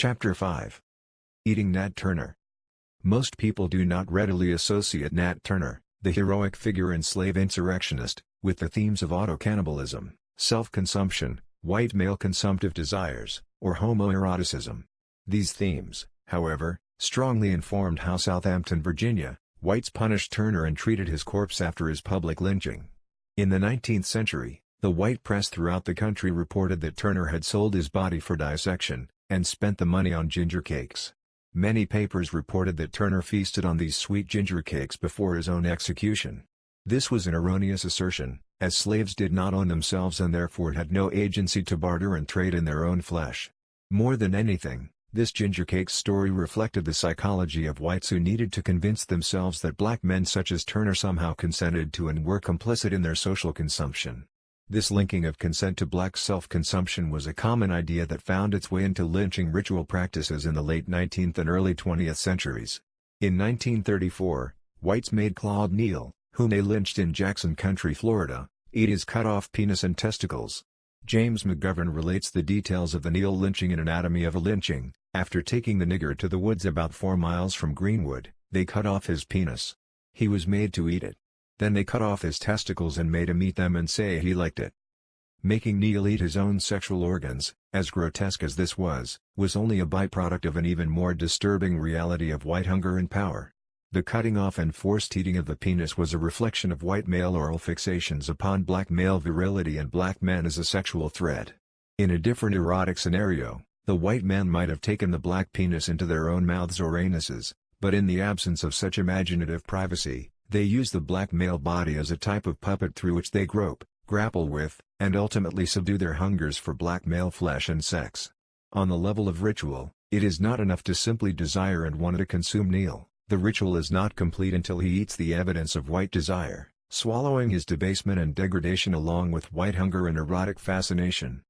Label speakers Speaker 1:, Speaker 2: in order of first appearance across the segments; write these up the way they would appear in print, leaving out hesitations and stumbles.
Speaker 1: Chapter 5. Eating Nat Turner. Most people do not readily associate Nat Turner, the heroic figure and slave insurrectionist, with the themes of auto-cannibalism, self-consumption, white male consumptive desires, or homoeroticism. These themes, however, strongly informed how Southampton, Virginia, whites punished Turner and treated his corpse after his public lynching. In the 19th century, the white press throughout the country reported that Turner had sold his body for dissection, and spent the money on ginger cakes. Many papers reported that Turner feasted on these sweet ginger cakes before his own execution. This was an erroneous assertion, as slaves did not own themselves and therefore had no agency to barter and trade in their own flesh. More than anything, this ginger cake story reflected the psychology of whites who needed to convince themselves that black men such as Turner somehow consented to and were complicit in their social consumption. This linking of consent to black self-consumption was a common idea that found its way into lynching ritual practices in the late 19th and early 20th centuries. In 1934, whites made Claude Neal, whom they lynched in Jackson County, Florida, eat his cut-off penis and testicles. James McGovern relates the details of the Neal lynching in Anatomy of a Lynching. After taking the nigger to the woods about 4 miles from Greenwood, they cut off his penis. He was made to eat it. Then they cut off his testicles and made him eat them and say he liked it. Making Neal eat his own sexual organs, as grotesque as this was only a byproduct of an even more disturbing reality of white hunger and power. The cutting off and forced eating of the penis was a reflection of white male oral fixations upon black male virility and black men as a sexual threat. In a different erotic scenario, the white men might have taken the black penis into their own mouths or anuses, but in the absence of such imaginative privacy, they use the black male body as a type of puppet through which they grope, grapple with, and ultimately subdue their hungers for black male flesh and sex. On the level of ritual, it is not enough to simply desire and want to consume Neal. The ritual is not complete until he eats the evidence of white desire, swallowing his debasement and degradation along with white hunger and erotic fascination.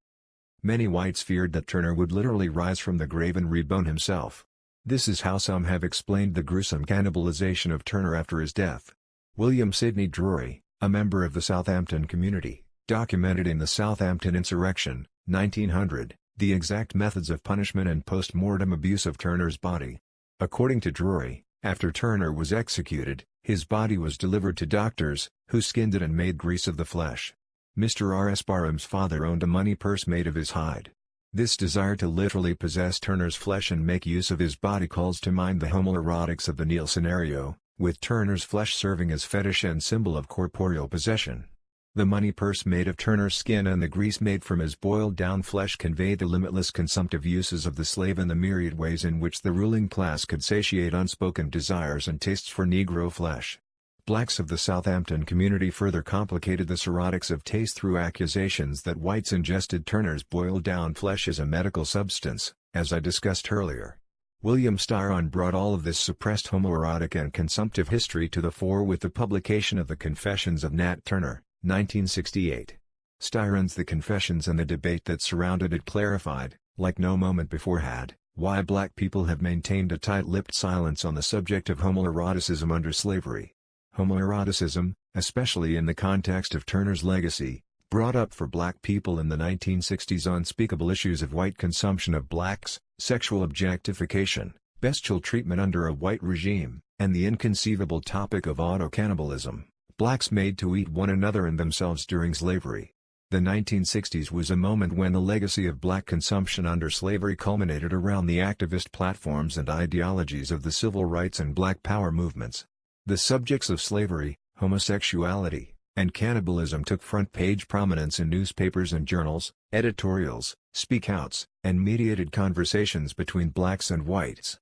Speaker 1: Many whites feared that Turner would literally rise from the grave and rebone himself. This is how some have explained the gruesome cannibalization of Turner after his death. William Sidney Drury, a member of the Southampton community, documented in the Southampton Insurrection, 1900, the exact methods of punishment and post-mortem abuse of Turner's body. According to Drury, after Turner was executed, his body was delivered to doctors, who skinned it and made grease of the flesh. Mr. R. S. Barham's father owned a money purse made of his hide. This desire to literally possess Turner's flesh and make use of his body calls to mind the homoerotics of the Neal scenario, with Turner's flesh serving as fetish and symbol of corporeal possession. The money purse made of Turner's skin and the grease made from his boiled-down flesh convey the limitless consumptive uses of the slave and the myriad ways in which the ruling class could satiate unspoken desires and tastes for Negro flesh. Blacks of the Southampton community further complicated the erotics of taste through accusations that whites ingested Turner's boiled-down flesh as a medical substance, as I discussed earlier. William Styron brought all of this suppressed homoerotic and consumptive history to the fore with the publication of the Confessions of Nat Turner, 1968. Styron's The Confessions and the debate that surrounded it clarified, like no moment before had, why black people have maintained a tight-lipped silence on the subject of homoeroticism under slavery. Homoeroticism, especially in the context of Turner's legacy, brought up for black people in the 1960s unspeakable issues of white consumption of blacks, sexual objectification, bestial treatment under a white regime, and the inconceivable topic of auto-cannibalism, blacks made to eat one another and themselves during slavery. The 1960s was a moment when the legacy of black consumption under slavery culminated around the activist platforms and ideologies of the civil rights and black power movements. The subjects of slavery, homosexuality, and cannibalism took front-page prominence in newspapers and journals, editorials, speakouts, and mediated conversations between blacks and whites.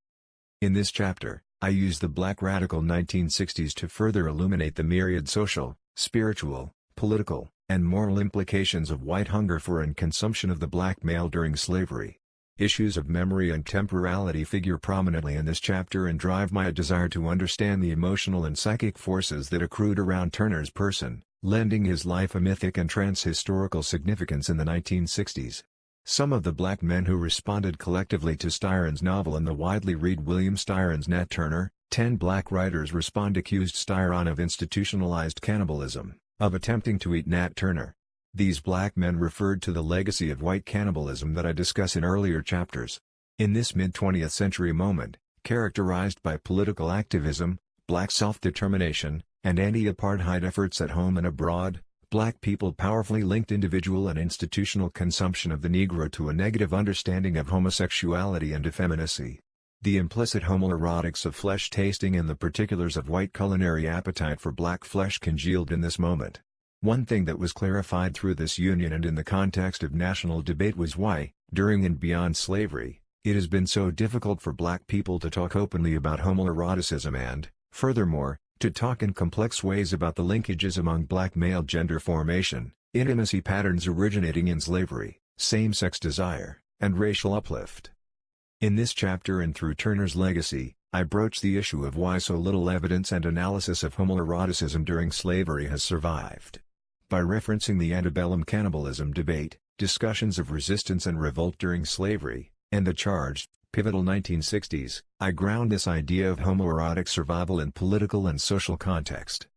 Speaker 1: In this chapter, I use the black radical 1960s to further illuminate the myriad social, spiritual, political, and moral implications of white hunger for and consumption of the black male during slavery. Issues of memory and temporality figure prominently in this chapter and drive my desire to understand the emotional and psychic forces that accrued around Turner's person, lending his life a mythic and trans-historical significance in the 1960s. Some of the black men who responded collectively to Styron's novel and the widely read William Styron's Nat Turner, 10 black writers accused Styron of institutionalized cannibalism, of attempting to eat Nat Turner. These black men referred to the legacy of white cannibalism that I discuss in earlier chapters. In this mid-20th century moment, characterized by political activism, black self-determination, and anti-apartheid efforts at home and abroad, black people powerfully linked individual and institutional consumption of the Negro to a negative understanding of homosexuality and effeminacy. The implicit homoerotics of flesh tasting and the particulars of white culinary appetite for black flesh congealed in this moment. One thing that was clarified through this union and in the context of national debate was why, during and beyond slavery, it has been so difficult for black people to talk openly about homoeroticism and, furthermore, to talk in complex ways about the linkages among black male gender formation, intimacy patterns originating in slavery, same-sex desire, and racial uplift. In this chapter and through Turner's legacy, I broach the issue of why so little evidence and analysis of homoeroticism during slavery has survived. By referencing the antebellum cannibalism debate, discussions of resistance and revolt during slavery, and the charged, pivotal 1960s, I ground this idea of homoerotic survival in political and social context.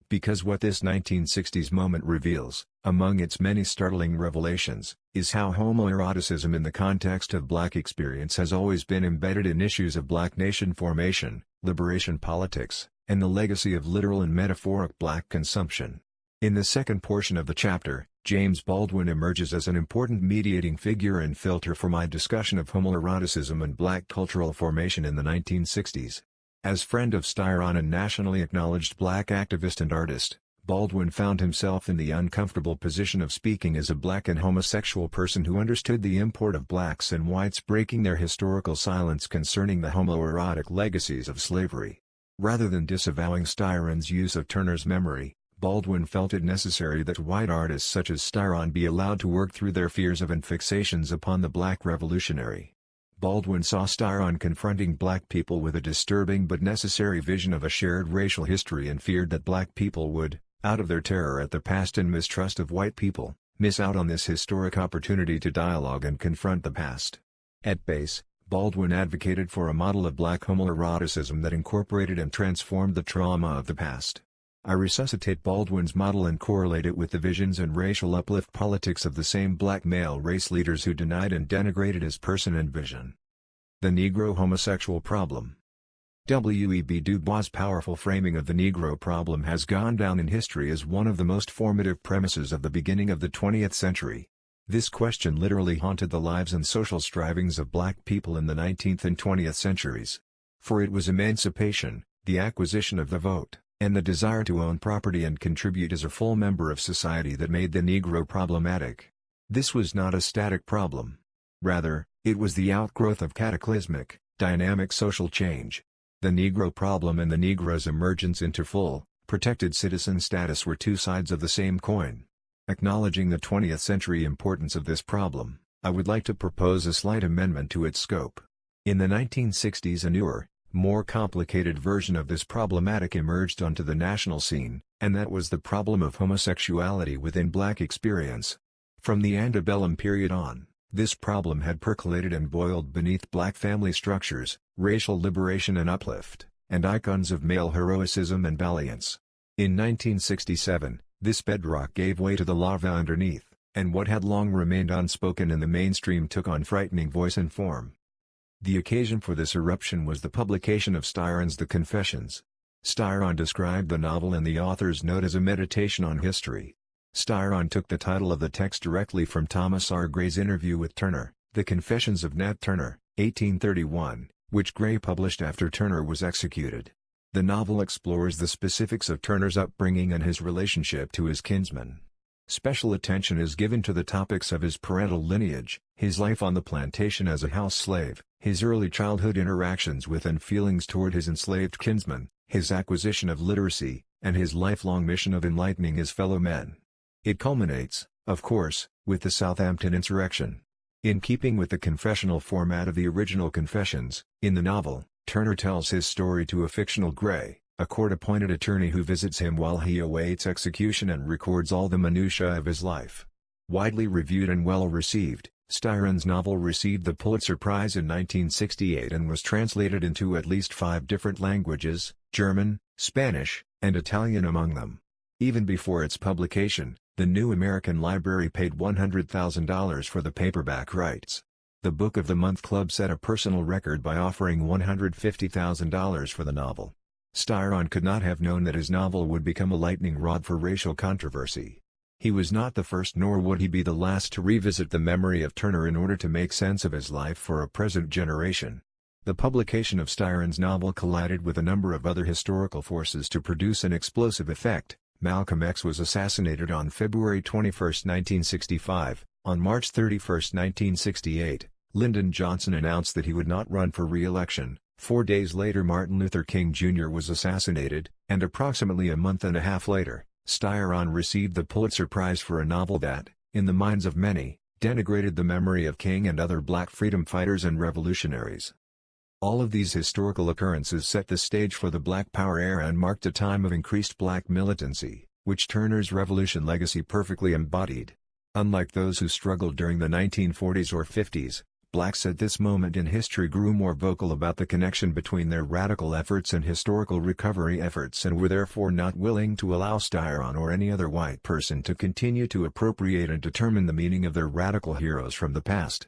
Speaker 1: Because what this 1960s moment reveals, among its many startling revelations, is how homoeroticism in the context of black experience has always been embedded in issues of black nation formation, liberation politics, and the legacy of literal and metaphoric black consumption. In the second portion of the chapter, James Baldwin emerges as an important mediating figure and filter for my discussion of homoeroticism and black cultural formation in the 1960s. As friend of Styron and nationally acknowledged black activist and artist, Baldwin found himself in the uncomfortable position of speaking as a black and homosexual person who understood the import of blacks and whites breaking their historical silence concerning the homoerotic legacies of slavery. Rather than disavowing Styron's use of Turner's memory, Baldwin felt it necessary that white artists such as Styron be allowed to work through their fears of and fixations upon the black revolutionary. Baldwin saw Styron confronting black people with a disturbing but necessary vision of a shared racial history and feared that black people would, out of their terror at the past and mistrust of white people, miss out on this historic opportunity to dialogue and confront the past. At base, Baldwin advocated for a model of black homoeroticism that incorporated and transformed the trauma of the past. I resuscitate Baldwin's model and correlate it with the visions and racial uplift politics of the same black male race leaders who denied and denigrated his person and vision. The Negro homosexual problem. W.E.B. Du Bois' powerful framing of the Negro problem has gone down in history as one of the most formative premises of the beginning of the 20th century. This question literally haunted the lives and social strivings of black people in the 19th and 20th centuries. For it was emancipation, the acquisition of the vote, and the desire to own property and contribute as a full member of society that made the Negro problematic. This was not a static problem. Rather, it was the outgrowth of cataclysmic, dynamic social change. The Negro problem and the Negro's emergence into full, protected citizen status were two sides of the same coin. Acknowledging the 20th century importance of this problem, I would like to propose a slight amendment to its scope. In the 1960s a newer, more complicated version of this problematic emerged onto the national scene, and that was the problem of homosexuality within black experience. From the antebellum period on, this problem had percolated and boiled beneath black family structures, racial liberation and uplift, and icons of male heroism and valiance. In 1967, this bedrock gave way to the lava underneath, and what had long remained unspoken in the mainstream took on frightening voice and form. The occasion for this eruption was the publication of Styron's The Confessions. Styron described the novel and the author's note as a meditation on history. Styron took the title of the text directly from Thomas R. Gray's interview with Turner, The Confessions of Nat Turner, 1831, which Gray published after Turner was executed. The novel explores the specifics of Turner's upbringing and his relationship to his kinsmen. Special attention is given to the topics of his parental lineage, his life on the plantation as a house slave, his early childhood interactions with and feelings toward his enslaved kinsmen, his acquisition of literacy, and his lifelong mission of enlightening his fellow men. It culminates, of course, with the Southampton insurrection. In keeping with the confessional format of the original Confessions, in the novel, Turner tells his story to a fictional Gray, a court-appointed attorney who visits him while he awaits execution and records all the minutiae of his life. Widely reviewed and well-received, Styron's novel received the Pulitzer Prize in 1968 and was translated into at least 5 different languages, German, Spanish, and Italian among them. Even before its publication, the New American Library paid $100,000 for the paperback rights. The Book of the Month Club set a personal record by offering $150,000 for the novel. Styron could not have known that his novel would become a lightning rod for racial controversy. He was not the first nor would he be the last to revisit the memory of Turner in order to make sense of his life for a present generation. The publication of Styron's novel collided with a number of other historical forces to produce an explosive effect. Malcolm X was assassinated on February 21, 1965. On March 31, 1968, Lyndon Johnson announced that he would not run for re-election. 4 days later Martin Luther King Jr. was assassinated, and approximately a month and a half later, Styron received the Pulitzer Prize for a novel that, in the minds of many, denigrated the memory of King and other black freedom fighters and revolutionaries. All of these historical occurrences set the stage for the Black Power era and marked a time of increased black militancy, which Turner's revolution legacy perfectly embodied. Unlike those who struggled during the 1940s or 50s, blacks at this moment in history grew more vocal about the connection between their radical efforts and historical recovery efforts and were therefore not willing to allow Styron or any other white person to continue to appropriate and determine the meaning of their radical heroes from the past.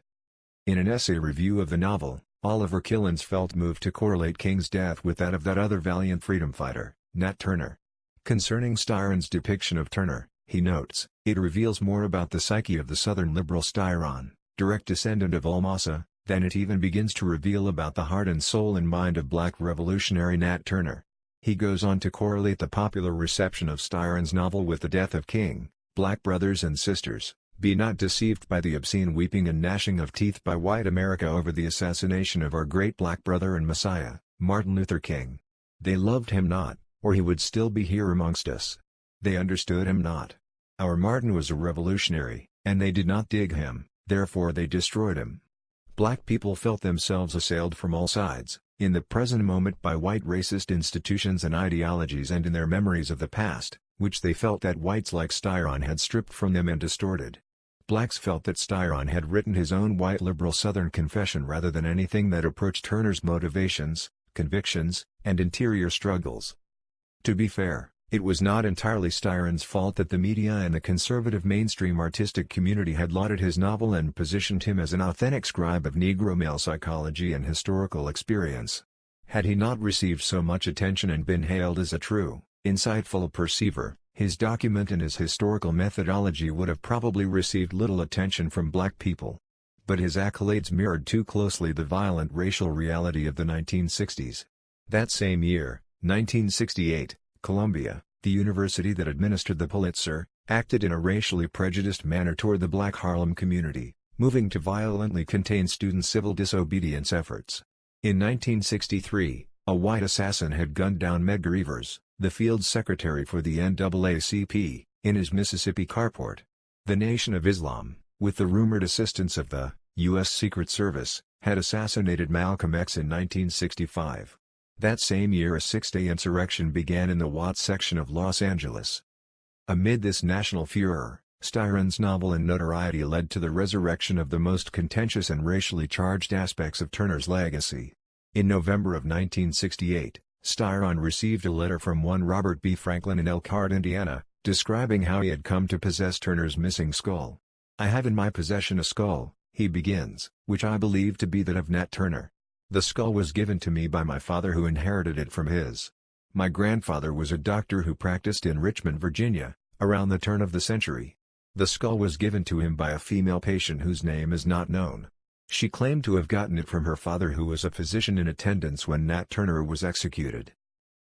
Speaker 1: In an essay review of the novel, Oliver Killens felt moved to correlate King's death with that of that other valiant freedom fighter, Nat Turner. Concerning Styron's depiction of Turner, he notes, "It reveals more about the psyche of the Southern liberal Styron, direct descendant of Almasa, than it even begins to reveal about the heart and soul and mind of black revolutionary Nat Turner." He goes on to correlate the popular reception of Styron's novel with the death of King. Black brothers and sisters, be not deceived by the obscene weeping and gnashing of teeth by white America over the assassination of our great black brother and Messiah, Martin Luther King. They loved him not, or he would still be here amongst us. They understood him not. Our Martin was a revolutionary, and they did not dig him. Therefore they destroyed him. Black people felt themselves assailed from all sides, in the present moment by white racist institutions and ideologies and in their memories of the past, which they felt that whites like Styron had stripped from them and distorted. Blacks felt that Styron had written his own white liberal Southern confession rather than anything that approached Turner's motivations, convictions, and interior struggles. To be fair, it was not entirely Styron's fault that the media and the conservative mainstream artistic community had lauded his novel and positioned him as an authentic scribe of Negro male psychology and historical experience. Had he not received so much attention and been hailed as a true, insightful perceiver, his document and his historical methodology would have probably received little attention from black people. But his accolades mirrored too closely the violent racial reality of the 1960s. That same year, 1968, Columbia, the university that administered the Pulitzer, acted in a racially prejudiced manner toward the black Harlem community, moving to violently contain student civil disobedience efforts. In 1963, a white assassin had gunned down Medgar Evers, the field secretary for the NAACP, in his Mississippi carport. The Nation of Islam, with the rumored assistance of the U.S. Secret Service, had assassinated Malcolm X in 1965. That same year a six-day insurrection began in the Watts section of Los Angeles. Amid this national furor, Styron's novel and notoriety led to the resurrection of the most contentious and racially charged aspects of Turner's legacy. In November of 1968, Styron received a letter from one Robert B. Franklin in Elkhart, Indiana, describing how he had come to possess Turner's missing skull. "I have in my possession a skull," he begins, "which I believe to be that of Nat Turner. The skull was given to me by my father who inherited it from his. My grandfather was a doctor who practiced in Richmond, Virginia, around the turn of the century. The skull was given to him by a female patient whose name is not known. She claimed to have gotten it from her father who was a physician in attendance when Nat Turner was executed."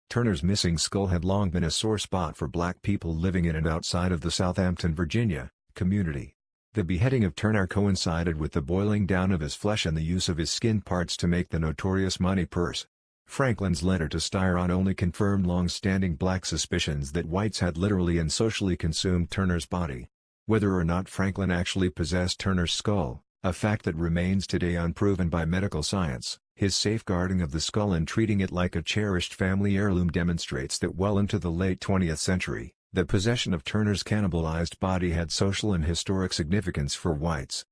Speaker 1: Turner's missing skull had long been a sore spot for black people living in and outside of the Southampton, Virginia, community. The beheading of Turner coincided with the boiling down of his flesh and the use of his skin parts to make the notorious money purse. Franklin's letter to Styron only confirmed long-standing black suspicions that whites had literally and socially consumed Turner's body. Whether or not Franklin actually possessed Turner's skull, a fact that remains today unproven by medical science, his safeguarding of the skull and treating it like a cherished family heirloom demonstrates that well into the late 20th century, the possession of Turner's cannibalized body had social and historic significance for whites.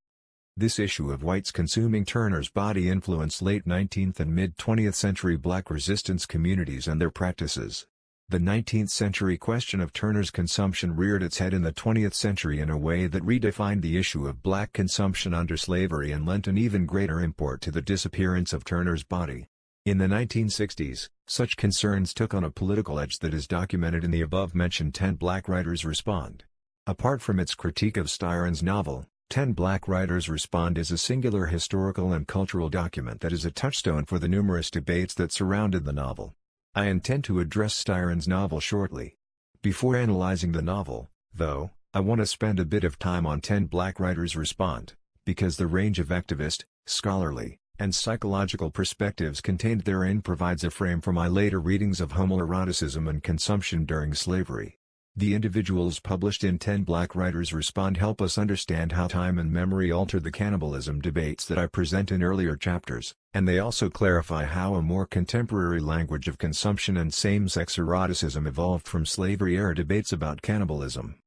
Speaker 1: This issue of whites consuming Turner's body influenced late 19th and mid-20th century black resistance communities and their practices. The 19th-century question of Turner's consumption reared its head in the 20th century in a way that redefined the issue of black consumption under slavery and lent an even greater import to the disappearance of Turner's body. In the 1960s, such concerns took on a political edge that is documented in the above-mentioned 10 Black Writers Respond. Apart from its critique of Styron's novel, 10 Black Writers Respond is a singular historical and cultural document that is a touchstone for the numerous debates that surrounded the novel. I intend to address Styron's novel shortly. Before analyzing the novel, though, I want to spend a bit of time on 10 Black Writers Respond, because the range of activist, scholarly, and psychological perspectives contained therein provides a frame for my later readings of homoeroticism and consumption during slavery. The individuals published in 10 Black Writers Respond help us understand how time and memory altered the cannibalism debates that I present in earlier chapters, and they also clarify how a more contemporary language of consumption and same-sex eroticism evolved from slavery-era debates about cannibalism.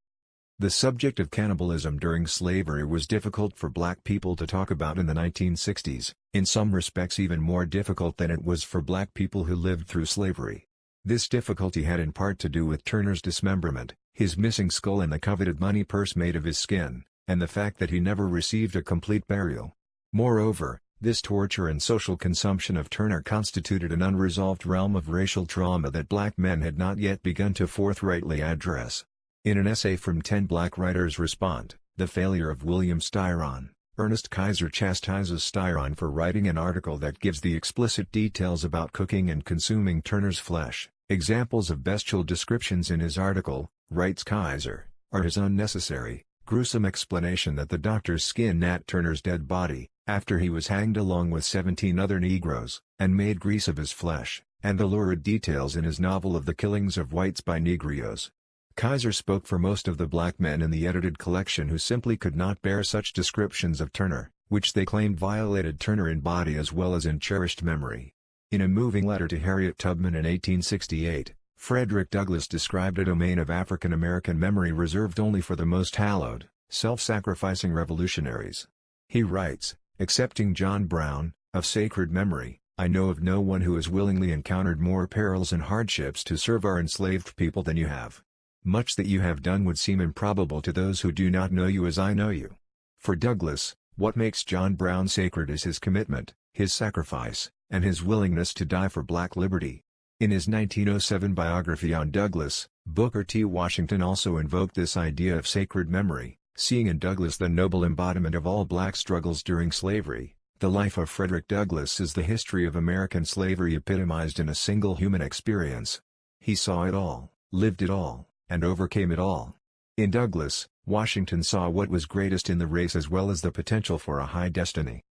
Speaker 1: The subject of cannibalism during slavery was difficult for black people to talk about in the 1960s, in some respects even more difficult than it was for black people who lived through slavery. This difficulty had in part to do with Turner's dismemberment, his missing skull and the coveted money purse made of his skin, and the fact that he never received a complete burial. Moreover, this torture and social consumption of Turner constituted an unresolved realm of racial trauma that black men had not yet begun to forthrightly address. In an essay from 10 Black Writers Respond, The Failure of William Styron, Ernest Kaiser chastises Styron for writing an article that gives the explicit details about cooking and consuming Turner's flesh. Examples of bestial descriptions in his article, writes Kaiser, are his unnecessary, gruesome explanation that the doctors skinned Nat Turner's dead body, after he was hanged along with 17 other Negroes, and made grease of his flesh, and the lurid details in his novel of the killings of whites by Negritos. Kaiser spoke for most of the black men in the edited collection who simply could not bear such descriptions of Turner, which they claimed violated Turner in body as well as in cherished memory. In a moving letter to Harriet Tubman in 1868, Frederick Douglass described a domain of African American memory reserved only for the most hallowed, self-sacrificing revolutionaries. He writes, "Excepting John Brown, of sacred memory, I know of no one who has willingly encountered more perils and hardships to serve our enslaved people than you have. Much that you have done would seem improbable to those who do not know you as I know you." For Douglass, what makes John Brown sacred is his commitment, his sacrifice, and his willingness to die for black liberty. In his 1907 biography on Douglass, Booker T. Washington also invoked this idea of sacred memory, seeing in Douglass the noble embodiment of all black struggles during slavery. The life of Frederick Douglass is the history of American slavery epitomized in a single human experience. He saw it all, lived it all, and overcame it all. In Douglass, Washington saw what was greatest in the race as well as the potential for a high destiny.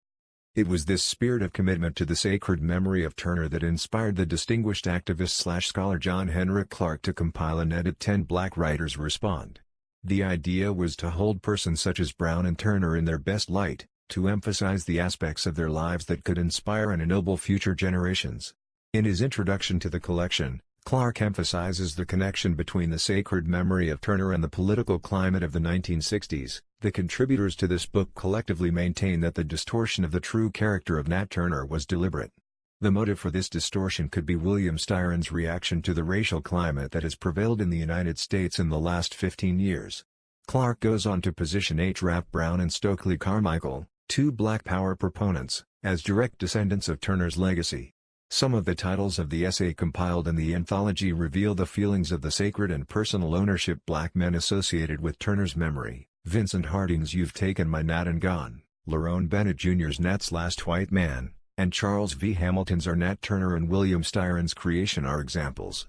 Speaker 1: It was this spirit of commitment to the sacred memory of Turner that inspired the distinguished activist/scholar John Henrik Clarke to compile and edit 10 Black Writers Respond. The idea was to hold persons such as Brown and Turner in their best light, to emphasize the aspects of their lives that could inspire and ennoble future generations. In his introduction to the collection, Clarke emphasizes the connection between the sacred memory of Turner and the political climate of the 1960s. The contributors to this book collectively maintain that the distortion of the true character of Nat Turner was deliberate. The motive for this distortion could be William Styron's reaction to the racial climate that has prevailed in the United States in the last 15 years. Clarke goes on to position H. Rap Brown and Stokely Carmichael, two Black Power proponents, as direct descendants of Turner's legacy. Some of the titles of the essay compiled in the anthology reveal the feelings of the sacred and personal ownership black men associated with Turner's memory. Vincent Harding's You've Taken My Nat and Gone, Lerone Bennett Jr.'s Nat's Last White Man, and Charles V. Hamilton's Are Nat Turner and William Styron's Creation are examples.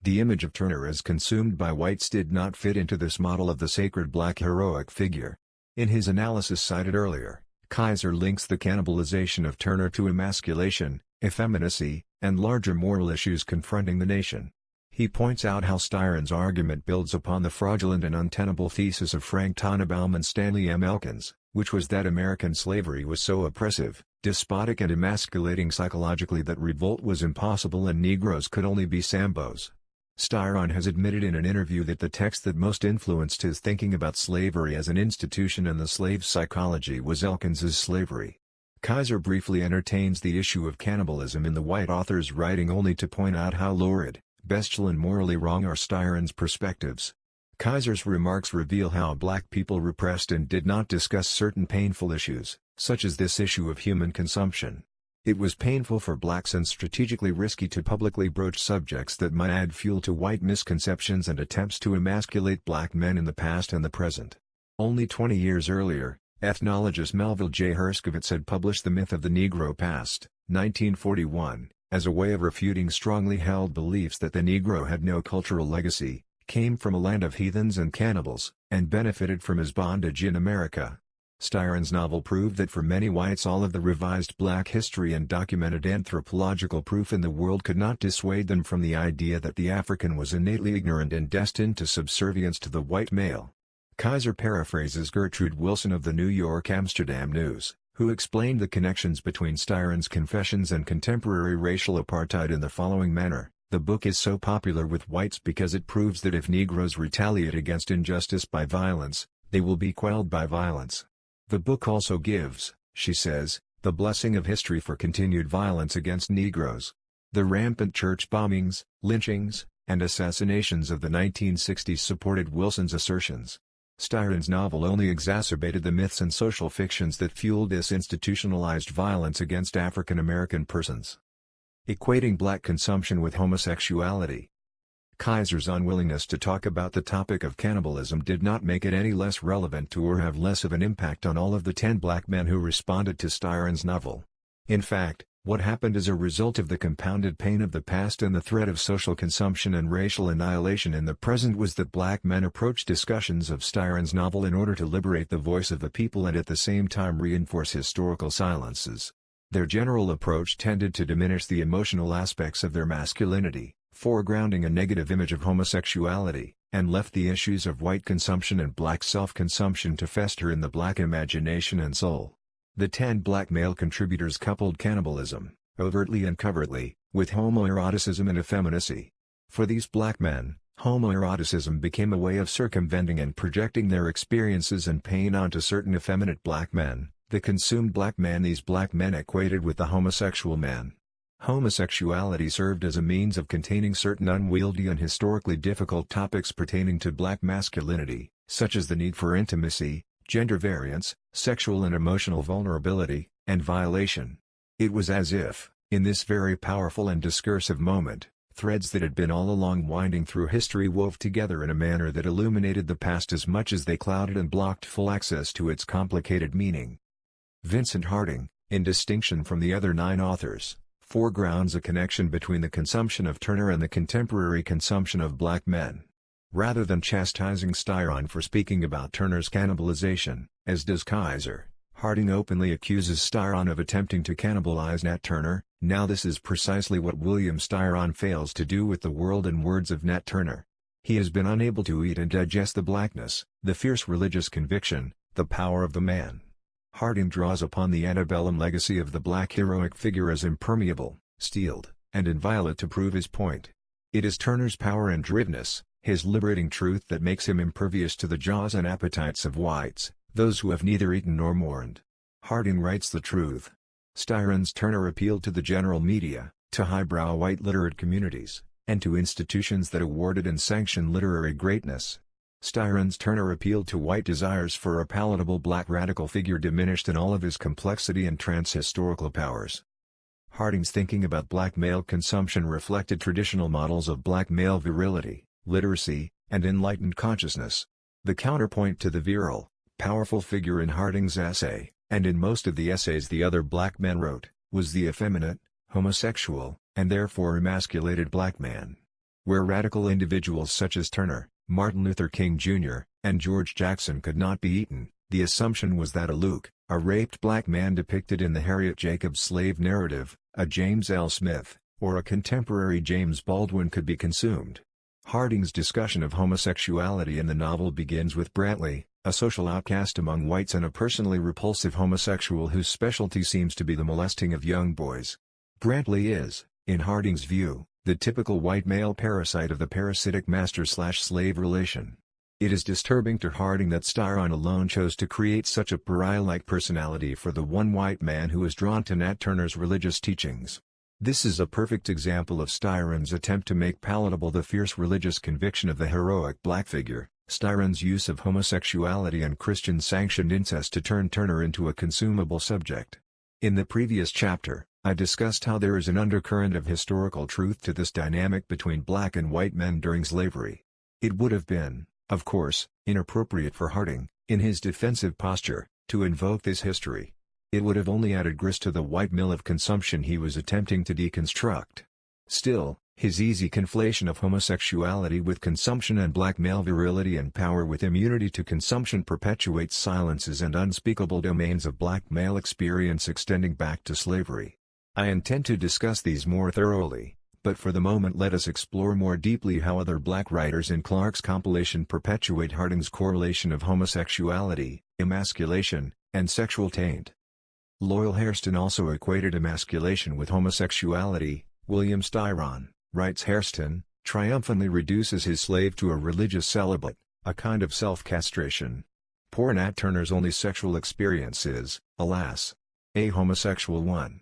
Speaker 1: The image of Turner as consumed by whites did not fit into this model of the sacred black heroic figure. In his analysis cited earlier, Kaiser links the cannibalization of Turner to emasculation, effeminacy, and larger moral issues confronting the nation. He points out how Styron's argument builds upon the fraudulent and untenable thesis of Frank Tannenbaum and Stanley M. Elkins, which was that American slavery was so oppressive, despotic and emasculating psychologically that revolt was impossible and Negroes could only be Sambos. Styron has admitted in an interview that the text that most influenced his thinking about slavery as an institution and the slave's psychology was Elkins's Slavery. Kaiser briefly entertains the issue of cannibalism in the white author's writing only to point out how lurid, bestial and morally wrong are Styron's perspectives. Kaiser's remarks reveal how black people repressed and did not discuss certain painful issues, such as this issue of human consumption. It was painful for blacks and strategically risky to publicly broach subjects that might add fuel to white misconceptions and attempts to emasculate black men in the past and the present. Only 20 years earlier, ethnologist Melville J. Herskovitz had published The Myth of the Negro Past, 1941, as a way of refuting strongly held beliefs that the Negro had no cultural legacy, came from a land of heathens and cannibals, and benefited from his bondage in America. Styron's novel proved that for many whites all of the revised black history and documented anthropological proof in the world could not dissuade them from the idea that the African was innately ignorant and destined to subservience to the white male. Kaiser paraphrases Gertrude Wilson of the New York Amsterdam News, who explained the connections between Styron's confessions and contemporary racial apartheid in the following manner: "The book is so popular with whites because it proves that if Negroes retaliate against injustice by violence, they will be quelled by violence. The book also gives," she says, "the blessing of history for continued violence against Negroes." The rampant church bombings, lynchings, and assassinations of the 1960s supported Wilson's assertions. Styron's novel only exacerbated the myths and social fictions that fueled this institutionalized violence against African American persons. Equating black consumption with homosexuality. Kaiser's unwillingness to talk about the topic of cannibalism did not make it any less relevant to or have less of an impact on all of the 10 black men who responded to Styron's novel. In fact, what happened as a result of the compounded pain of the past and the threat of social consumption and racial annihilation in the present was that black men approached discussions of Styron's novel in order to liberate the voice of the people and at the same time reinforce historical silences. Their general approach tended to diminish the emotional aspects of their masculinity, foregrounding a negative image of homosexuality, and left the issues of white consumption and black self-consumption to fester in the black imagination and soul. The 10 black male contributors coupled cannibalism, overtly and covertly, with homoeroticism and effeminacy. For these black men, homoeroticism became a way of circumventing and projecting their experiences and pain onto certain effeminate black men, the consumed black man these black men equated with the homosexual man. Homosexuality served as a means of containing certain unwieldy and historically difficult topics pertaining to black masculinity, such as the need for intimacy, gender variance, sexual and emotional vulnerability, and violation. It was as if, in this very powerful and discursive moment, threads that had been all along winding through history wove together in a manner that illuminated the past as much as they clouded and blocked full access to its complicated meaning. Vincent Harding, in distinction from the other 9 authors, foregrounds a connection between the consumption of Turner and the contemporary consumption of black men. Rather than chastising Styron for speaking about Turner's cannibalization, as does Kaiser, Harding openly accuses Styron of attempting to cannibalize Nat Turner. Now this is precisely what William Styron fails to do with the world and words of Nat Turner. He has been unable to eat and digest the blackness, the fierce religious conviction, the power of the man. Harding draws upon the antebellum legacy of the black heroic figure as impermeable, steeled, and inviolate to prove his point. It is Turner's power and drivenness, his liberating truth that makes him impervious to the jaws and appetites of whites, those who have neither eaten nor mourned. Harding writes the truth. Styron's Turner appealed to the general media, to highbrow white literate communities, and to institutions that awarded and sanctioned literary greatness. Styron's Turner appealed to white desires for a palatable black radical figure diminished in all of his complexity and trans-historical powers. Harding's thinking about black male consumption reflected traditional models of black male virility, literacy, and enlightened consciousness. The counterpoint to the virile, powerful figure in Harding's essay, and in most of the essays the other black men wrote, was the effeminate, homosexual, and therefore emasculated black man. Where radical individuals such as Turner, Martin Luther King Jr., and George Jackson could not be eaten, the assumption was that a Luke, a raped black man depicted in the Harriet Jacobs slave narrative, a James L. Smith, or a contemporary James Baldwin could be consumed. Harding's discussion of homosexuality in the novel begins with Brantley, a social outcast among whites and a personally repulsive homosexual whose specialty seems to be the molesting of young boys. Brantley is, in Harding's view, the typical white male parasite of the parasitic master-slave relation. It is disturbing to Harding that Styron alone chose to create such a pariah-like personality for the one white man who was drawn to Nat Turner's religious teachings. This is a perfect example of Styron's attempt to make palatable the fierce religious conviction of the heroic black figure, Styron's use of homosexuality and Christian-sanctioned incest to turn Turner into a consumable subject. In the previous chapter, I discussed how there is an undercurrent of historical truth to this dynamic between black and white men during slavery. It would have been, of course, inappropriate for Harding, in his defensive posture, to invoke this history. It would have only added grist to the white mill of consumption he was attempting to deconstruct. Still, his easy conflation of homosexuality with consumption and black male virility and power with immunity to consumption perpetuates silences and unspeakable domains of black male experience extending back to slavery. I intend to discuss these more thoroughly, but for the moment let us explore more deeply how other black writers in Clark's compilation perpetuate Harding's correlation of homosexuality, emasculation, and sexual taint. Loyal Hairston also equated emasculation with homosexuality. William Styron, writes Hairston, triumphantly reduces his slave to a religious celibate, a kind of self-castration. Poor Nat Turner's only sexual experience is, alas, a homosexual one.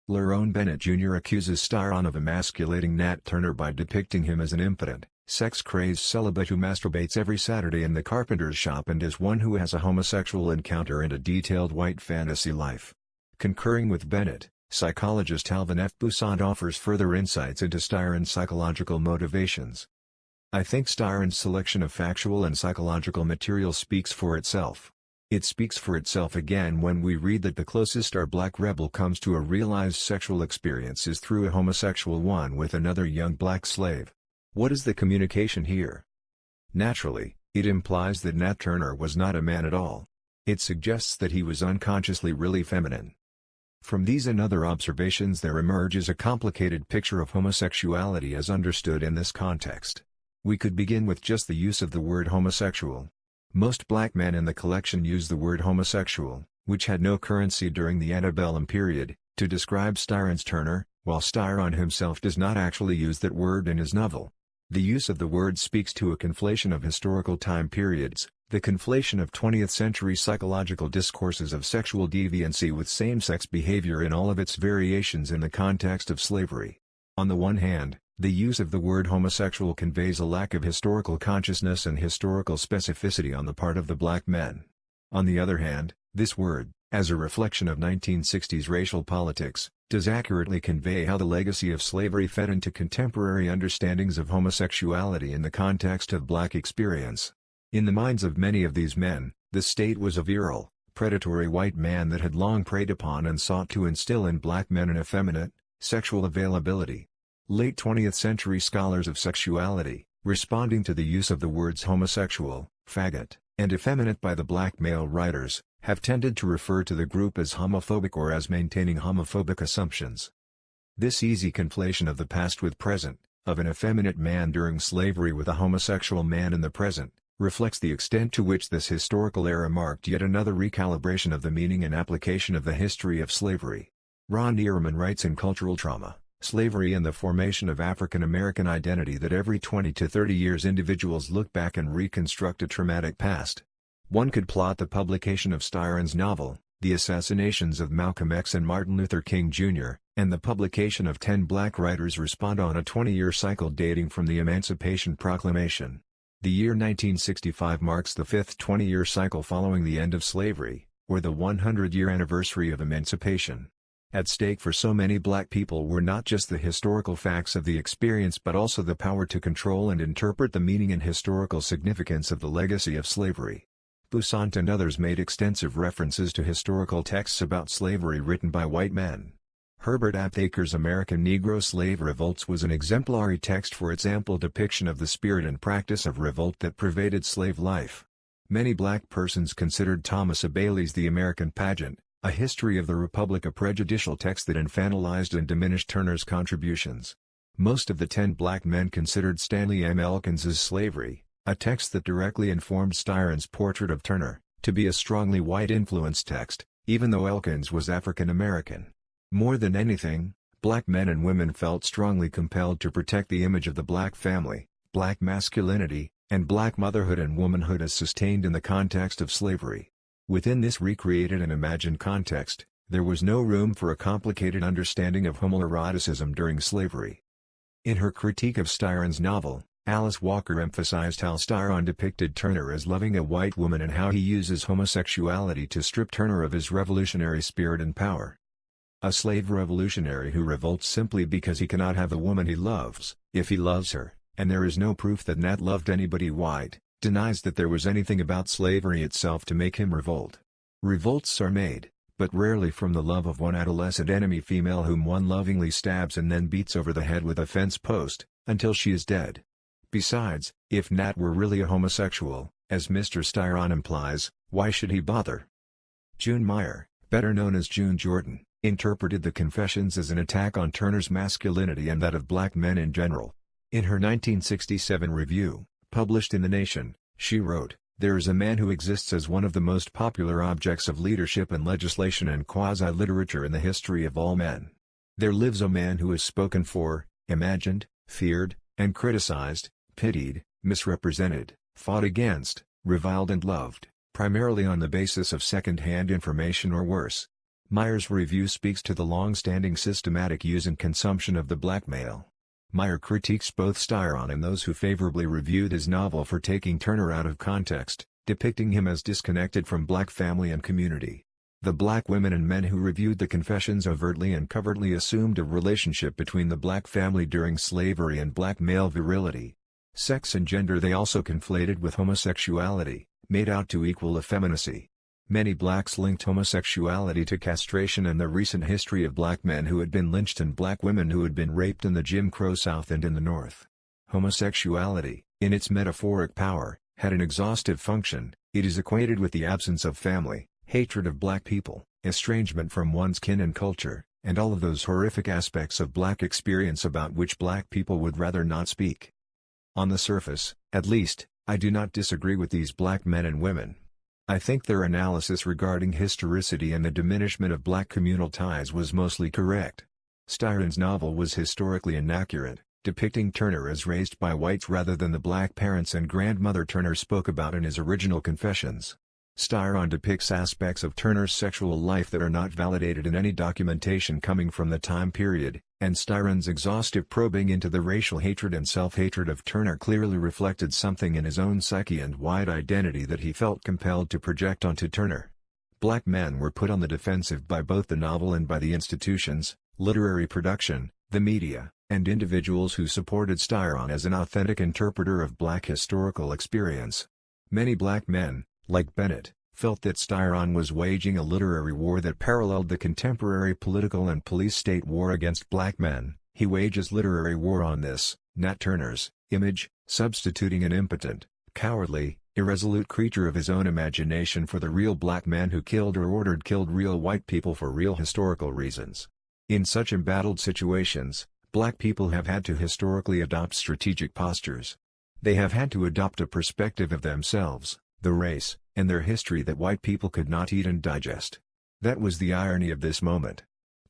Speaker 1: Lerone Bennett Jr. accuses Styron of emasculating Nat Turner by depicting him as an impotent, sex-crazed celibate who masturbates every Saturday in the carpenter's shop and as one who has a homosexual encounter and a detailed white fantasy life. Concurring with Bennett, psychologist Alvin F. Boussant offers further insights into Styron's psychological motivations. I think Styron's selection of factual and psychological material speaks for itself. It speaks for itself again when we read that the closest our black rebel comes to a realized sexual experience is through a homosexual one with another young black slave. What is the communication here? Naturally, it implies that Nat Turner was not a man at all. It suggests that he was unconsciously really feminine. From these and other observations there emerges a complicated picture of homosexuality as understood in this context. We could begin with just the use of the word homosexual. Most black men in the collection use the word homosexual, which had no currency during the antebellum period, to describe Styron's Turner, while Styron himself does not actually use that word in his novel. The use of the word speaks to a conflation of historical time periods, the conflation of 20th-century psychological discourses of sexual deviancy with same-sex behavior in all of its variations in the context of slavery. On the one hand, the use of the word homosexual conveys a lack of historical consciousness and historical specificity on the part of the black men. On the other hand, this word, as a reflection of 1960s racial politics, does accurately convey how the legacy of slavery fed into contemporary understandings of homosexuality in the context of black experience. In the minds of many of these men, the state was a virile, predatory white man that had long preyed upon and sought to instill in black men an effeminate, sexual availability. Late 20th century scholars of sexuality, responding to the use of the words homosexual, faggot, and effeminate by the black male writers, have tended to refer to the group as homophobic or as maintaining homophobic assumptions. This easy conflation of the past with present, of an effeminate man during slavery with a homosexual man in the present, reflects the extent to which this historical era marked yet another recalibration of the meaning and application of the history of slavery. Ron Ehrman writes in Cultural Trauma, Slavery and the Formation of African American Identity that every 20 to 30 years individuals look back and reconstruct a traumatic past. One could plot the publication of Styron's novel, The Assassinations of Malcolm X and Martin Luther King Jr., and the publication of 10 black writers respond on a 20-year cycle dating from the Emancipation Proclamation. The year 1965 marks the fifth 20-year cycle following the end of slavery, or the 100-year anniversary of emancipation. At stake for so many black people were not just the historical facts of the experience but also the power to control and interpret the meaning and historical significance of the legacy of slavery. Boussant and others made extensive references to historical texts about slavery written by white men. Herbert Aptheker's American Negro Slave Revolts was an exemplary text for its ample depiction of the spirit and practice of revolt that pervaded slave life. Many black persons considered Thomas A. Bailey's The American Pageant, A History of the Republic a prejudicial text that infantilized and diminished Turner's contributions. Most of the 10 black men considered Stanley M. Elkins's Slavery, a text that directly informed Styron's portrait of Turner, to be a strongly white-influenced text, even though Elkins was African American. More than anything, black men and women felt strongly compelled to protect the image of the black family, black masculinity, and black motherhood and womanhood as sustained in the context of slavery. Within this recreated and imagined context, There was no room for a complicated understanding of homoeroticism during slavery. In her critique of Styron's novel, Alice Walker emphasized how Styron depicted Turner as loving a white woman and how he uses homosexuality to strip Turner of his revolutionary spirit and power. A slave revolutionary who revolts simply because he cannot have the woman he loves, if he loves her, and there is no proof that Nat loved anybody white, denies that there was anything about slavery itself to make him revolt. Revolts are made, but rarely from the love of one adolescent enemy female whom one lovingly stabs and then beats over the head with a fence post, until she is dead. Besides, if Nat were really a homosexual, as Mr. Styron implies, why should he bother? June Meyer, better known as June Jordan, interpreted the confessions as an attack on Turner's masculinity and that of black men in general. In her 1967 review, published in The Nation, she wrote, "There is a man who exists as one of the most popular objects of leadership and legislation and quasi-literature in the history of all men. There lives a man who is spoken for, imagined, feared, and criticized, pitied, misrepresented, fought against, reviled and loved, primarily on the basis of second-hand information or worse." Meyer's review speaks to the long-standing systematic use and consumption of the black male. Meyer critiques both Styron and those who favorably reviewed his novel for taking Turner out of context, depicting him as disconnected from black family and community. The black women and men who reviewed the confessions overtly and covertly assumed a relationship between the black family during slavery and black male virility. Sex and gender they also conflated with homosexuality, made out to equal effeminacy. Many blacks linked homosexuality to castration and the recent history of black men who had been lynched and black women who had been raped in the Jim Crow South and in the North. Homosexuality, in its metaphoric power, had an exhaustive function. It is equated with the absence of family, hatred of black people, estrangement from one's kin and culture, and all of those horrific aspects of black experience about which black people would rather not speak. On the surface, at least, I do not disagree with these black men and women. I think their analysis regarding historicity and the diminishment of black communal ties was mostly correct. Styron's novel was historically inaccurate, depicting Turner as raised by whites rather than the black parents and grandmother Turner spoke about in his original confessions. Styron depicts aspects of Turner's sexual life that are not validated in any documentation coming from the time period, and Styron's exhaustive probing into the racial hatred and self-hatred of Turner clearly reflected something in his own psyche and wide identity that he felt compelled to project onto Turner. Black men were put on the defensive by both the novel and by the institutions, literary production, the media, and individuals who supported Styron as an authentic interpreter of black historical experience. Many black men, like Bennett, felt that Styron was waging a literary war that paralleled the contemporary political and police state war against black men. He wages literary war on this, Nat Turner's, image, substituting an impotent, cowardly, irresolute creature of his own imagination for the real black man who killed or ordered killed real white people for real historical reasons. In such embattled situations, black people have had to historically adopt strategic postures. They have had to adopt a perspective of themselves, the race, and their history that white people could not eat and digest. That was the irony of this moment.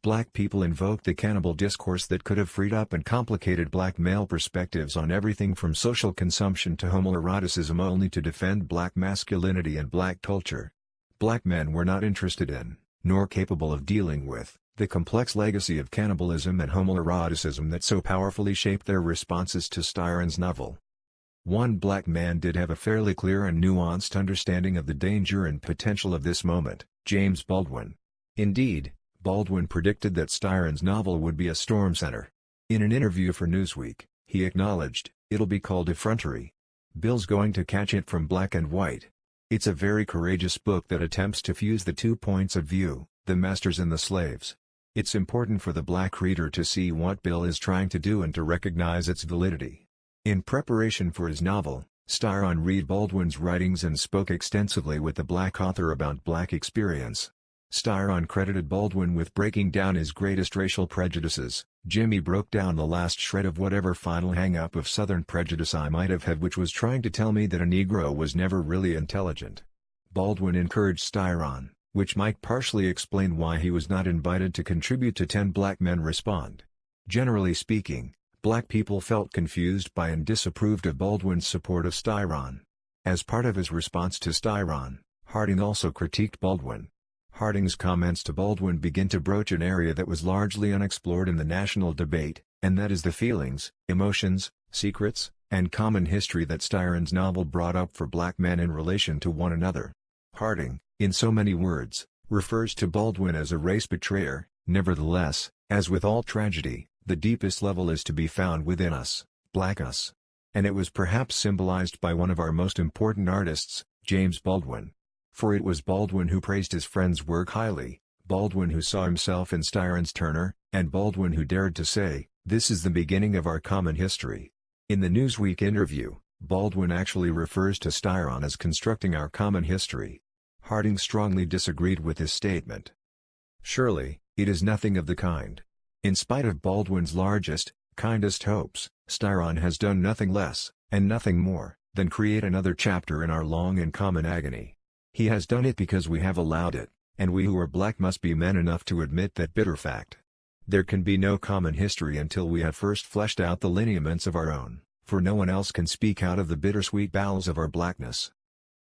Speaker 1: Black people invoked the cannibal discourse that could have freed up and complicated black male perspectives on everything from social consumption to homoeroticism only to defend black masculinity and black culture. Black men were not interested in, nor capable of dealing with, the complex legacy of cannibalism and homoeroticism that so powerfully shaped their responses to Styron's novel. One black man did have a fairly clear and nuanced understanding of the danger and potential of this moment, James Baldwin. Indeed, Baldwin predicted that Styron's novel would be a storm center. In an interview for Newsweek, he acknowledged, "It'll be called effrontery. Bill's going to catch it from black and white. It's a very courageous book that attempts to fuse the 2 points of view, the masters and the slaves. It's important for the black reader to see what Bill is trying to do and to recognize its validity." In preparation for his novel, Styron read Baldwin's writings and spoke extensively with the black author about black experience. Styron credited Baldwin with breaking down his greatest racial prejudices. "Jimmy broke down the last shred of whatever final hang-up of Southern prejudice I might have had, which was trying to tell me that a Negro was never really intelligent." Baldwin encouraged Styron, which might partially explain why he was not invited to contribute to 10 Black Men Respond. Generally speaking, black people felt confused by and disapproved of Baldwin's support of Styron. As part of his response to Styron, Harding also critiqued Baldwin. Harding's comments to Baldwin begin to broach an area that was largely unexplored in the national debate, and that is the feelings, emotions, secrets, and common history that Styron's novel brought up for black men in relation to one another. Harding, in so many words, refers to Baldwin as a race betrayer. Nevertheless, as with all tragedy, the deepest level is to be found within us, black us. And it was perhaps symbolized by one of our most important artists, James Baldwin. For it was Baldwin who praised his friend's work highly, Baldwin who saw himself in Styron's Turner, and Baldwin who dared to say, "This is the beginning of our common history." In the Newsweek interview, Baldwin actually refers to Styron as constructing our common history. Harding strongly disagreed with this statement. Surely, it is nothing of the kind. In spite of Baldwin's largest, kindest hopes, Styron has done nothing less, and nothing more, than create another chapter in our long and common agony. He has done it because we have allowed it, and we who are black must be men enough to admit that bitter fact. There can be no common history until we have first fleshed out the lineaments of our own, for no one else can speak out of the bittersweet bowels of our blackness.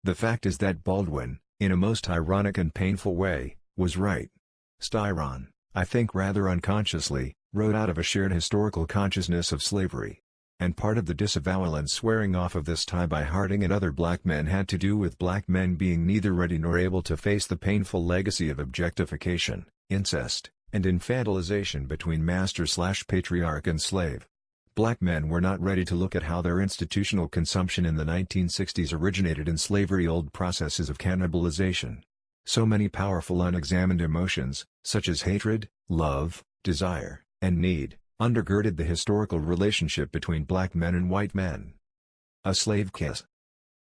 Speaker 1: The fact is that Baldwin, in a most ironic and painful way, was right. Styron, I think rather unconsciously, wrote out of a shared historical consciousness of slavery. And part of the disavowal and swearing off of this tie by Harding and other black men had to do with black men being neither ready nor able to face the painful legacy of objectification, incest, and infantilization between master/patriarch and slave. Black men were not ready to look at how their institutional consumption in the 1960s originated in slavery-old processes of cannibalization. So many powerful unexamined emotions, such as hatred, love, desire, and need, undergirded the historical relationship between black men and white men. A slave kiss.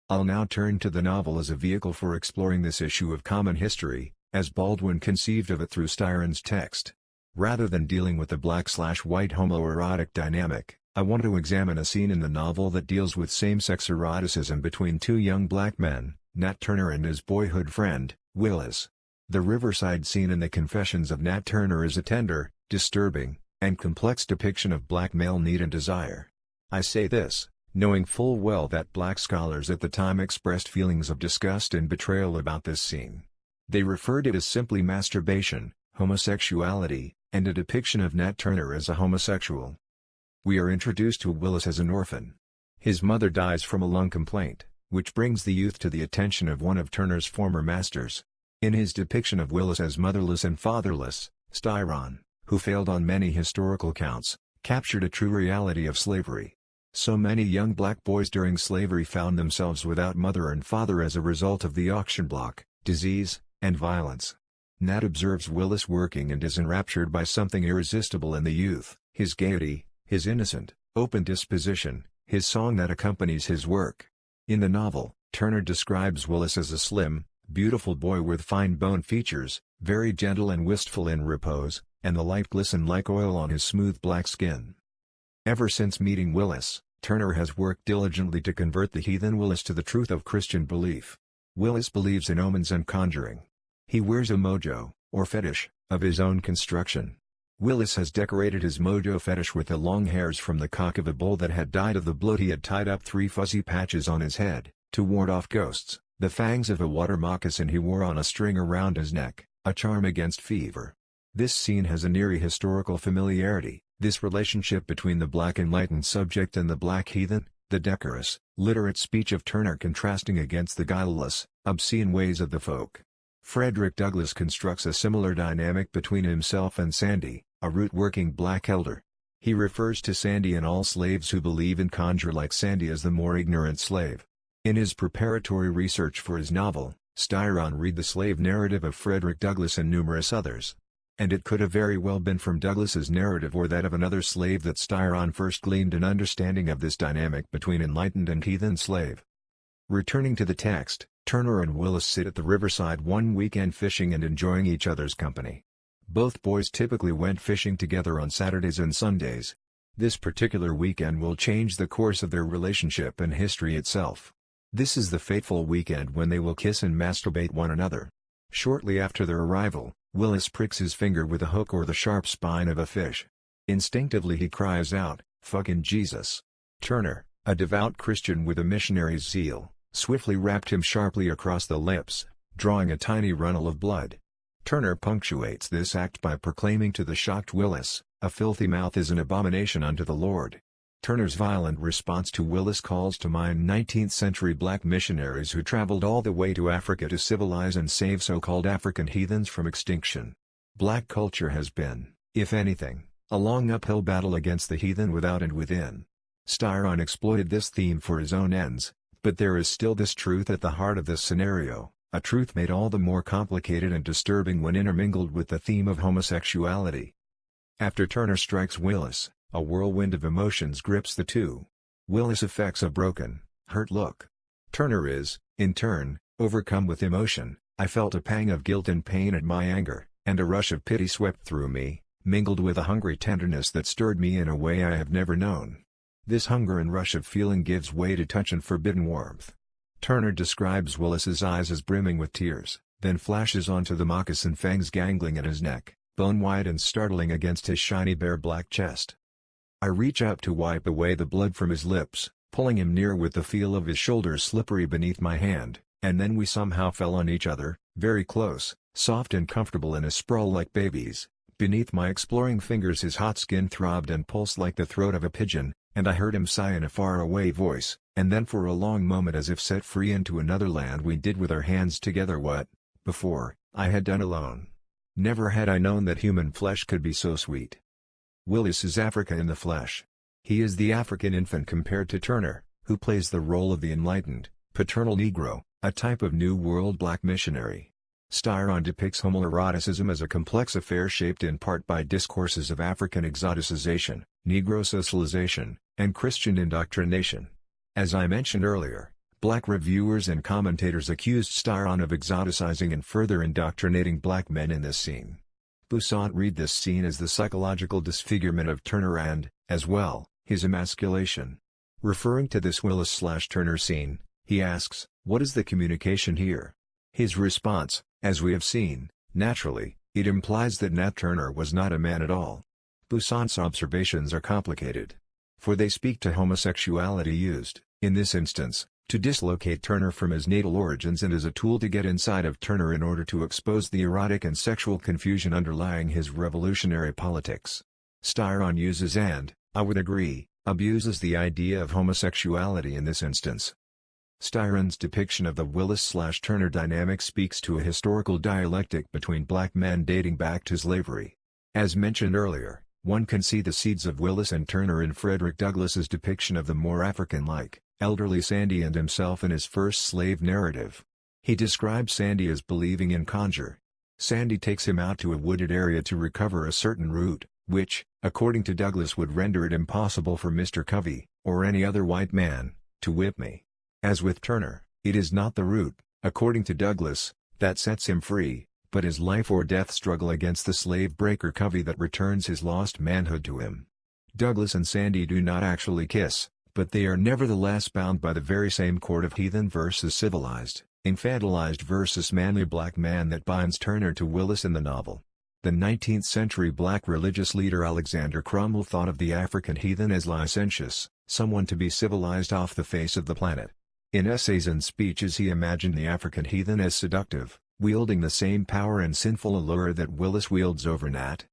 Speaker 1: I'll now turn to the novel as a vehicle for exploring this issue of common history, as Baldwin conceived of it through Styron's text. Rather than dealing with the black/white homoerotic dynamic, I want to examine a scene in the novel that deals with same-sex eroticism between two young black men, Nat Turner and his boyhood friend, Willis. The riverside scene in the Confessions of Nat Turner is a tender, disturbing, and complex depiction of black male need and desire. I say this, knowing full well that black scholars at the time expressed feelings of disgust and betrayal about this scene. They referred it as simply masturbation, homosexuality, and a depiction of Nat Turner as a homosexual. We are introduced to Willis as an orphan. His mother dies from a lung complaint, which brings the youth to the attention of one of Turner's former masters. In his depiction of Willis as motherless and fatherless, Styron, who failed on many historical counts, captured a true reality of slavery. So many young black boys during slavery found themselves without mother and father as a result of the auction block, disease, and violence. Nat observes Willis working and is enraptured by something irresistible in the youth, his gaiety, his innocent, open disposition, his song that accompanies his work. In the novel, Turner describes Willis as a slim, beautiful boy with fine bone features, very gentle and wistful in repose, and the light glisten like oil on his smooth black skin. Ever since meeting Willis, Turner has worked diligently to convert the heathen Willis to the truth of Christian belief. Willis believes in omens and conjuring. He wears a mojo, or fetish, of his own construction. Willis has decorated his mojo fetish with the long hairs from the cock of a bull that had died of the bloat he had tied up 3 fuzzy patches on his head, to ward off ghosts, the fangs of a water moccasin he wore on a string around his neck, a charm against fever. This scene has an eerie historical familiarity, this relationship between the black enlightened subject and the black heathen, the decorous, literate speech of Turner contrasting against the guileless, obscene ways of the folk. Frederick Douglass constructs a similar dynamic between himself and Sandy, a root-working black elder. He refers to Sandy and all slaves who believe and conjure like Sandy as the more ignorant slave. In his preparatory research for his novel, Styron read the slave narrative of Frederick Douglass and numerous others. And it could have very well been from Douglass's narrative or that of another slave that Styron first gleaned an understanding of this dynamic between enlightened and heathen slave. Returning to the text, Turner and Willis sit at the riverside one weekend fishing and enjoying each other's company. Both boys typically went fishing together on Saturdays and Sundays. This particular weekend will change the course of their relationship and history itself. This is the fateful weekend when they will kiss and masturbate one another. Shortly after their arrival, Willis pricks his finger with a hook or the sharp spine of a fish. Instinctively he cries out, "Fucking Jesus!" Turner, a devout Christian with a missionary's zeal, swiftly rapped him sharply across the lips, drawing a tiny runnel of blood. Turner punctuates this act by proclaiming to the shocked Willis, "A filthy mouth is an abomination unto the Lord." Turner's violent response to Willis calls to mind 19th-century black missionaries who traveled all the way to Africa to civilize and save so-called African heathens from extinction. Black culture has been, if anything, a long uphill battle against the heathen without and within. Styron exploited this theme for his own ends, but there is still this truth at the heart of this scenario, a truth made all the more complicated and disturbing when intermingled with the theme of homosexuality. After Turner strikes Willis, a whirlwind of emotions grips the two. Willis affects a broken, hurt look. Turner is, in turn, overcome with emotion. "I felt a pang of guilt and pain at my anger, and a rush of pity swept through me, mingled with a hungry tenderness that stirred me in a way I have never known." This hunger and rush of feeling gives way to touch and forbidden warmth. Turner describes Willis's eyes as brimming with tears, then flashes onto the moccasin fangs gangling at his neck, bone-wide and startling against his shiny bare black chest. I reach out to wipe away the blood from his lips, pulling him near with the feel of his shoulders slippery beneath my hand, and then we somehow fell on each other, very close, soft and comfortable in a sprawl like babies. Beneath my exploring fingers his hot skin throbbed and pulsed like the throat of a pigeon, and I heard him sigh in a far-away voice, and then for a long moment as if set free into another land we did with our hands together what, before, I had done alone. Never had I known that human flesh could be so sweet. Willis is Africa in the flesh. He is the African infant compared to Turner, who plays the role of the enlightened, paternal Negro, a type of New World black missionary. Styron depicts homoeroticism as a complex affair shaped in part by discourses of African exoticization, Negro socialization, and Christian indoctrination. As I mentioned earlier, black reviewers and commentators accused Styron of exoticizing and further indoctrinating black men in this scene. Bussant read this scene as the psychological disfigurement of Turner and, as well, his emasculation. Referring to this Willis/Turner scene, he asks, "What is the communication here?" His response, as we have seen, naturally, it implies that Nat Turner was not a man at all. Bussant's observations are complicated. For they speak to homosexuality used, in this instance, to dislocate Turner from his natal origins and as a tool to get inside of Turner in order to expose the erotic and sexual confusion underlying his revolutionary politics. Styron uses and, I would agree, abuses the idea of homosexuality in this instance. Styron's depiction of the Willis/Turner dynamic speaks to a historical dialectic between black men dating back to slavery. As mentioned earlier, one can see the seeds of Willis and Turner in Frederick Douglass's depiction of the more African-like, elderly Sandy and himself in his first slave narrative. He describes Sandy as believing in conjure. Sandy takes him out to a wooded area to recover a certain root, which, according to Douglass, would render it impossible for Mr. Covey, or any other white man, to whip me. As with Turner, it is not the root, according to Douglass, that sets him free, but his life-or-death struggle against the slave-breaker Covey that returns his lost manhood to him. Douglass and Sandy do not actually kiss, but they are nevertheless bound by the very same cord of heathen versus civilized, infantilized versus manly black man that binds Turner to Willis in the novel. The 19th-century black religious leader Alexander Crummell thought of the African heathen as licentious, someone to be civilized off the face of the planet. In essays and speeches he imagined the African heathen as seductive, wielding the same power and sinful allure that Willis wields over Nat.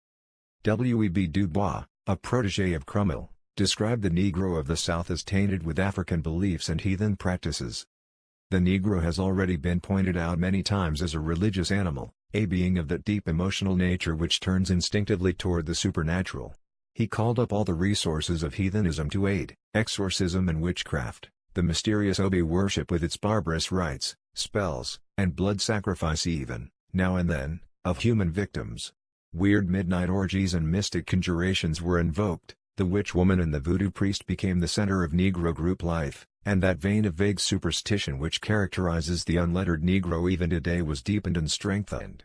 Speaker 1: W. E. B. Du Bois, a protege of Crummell, described the Negro of the South as tainted with African beliefs and heathen practices. The Negro has already been pointed out many times as a religious animal, a being of that deep emotional nature which turns instinctively toward the supernatural. He called up all the resources of heathenism to aid, exorcism and witchcraft, the mysterious Obi worship with its barbarous rites, spells, and blood sacrifice even, now and then, of human victims. Weird midnight orgies and mystic conjurations were invoked, the witch woman and the voodoo priest became the center of Negro group life, and that vein of vague superstition which characterizes the unlettered Negro even today was deepened and strengthened.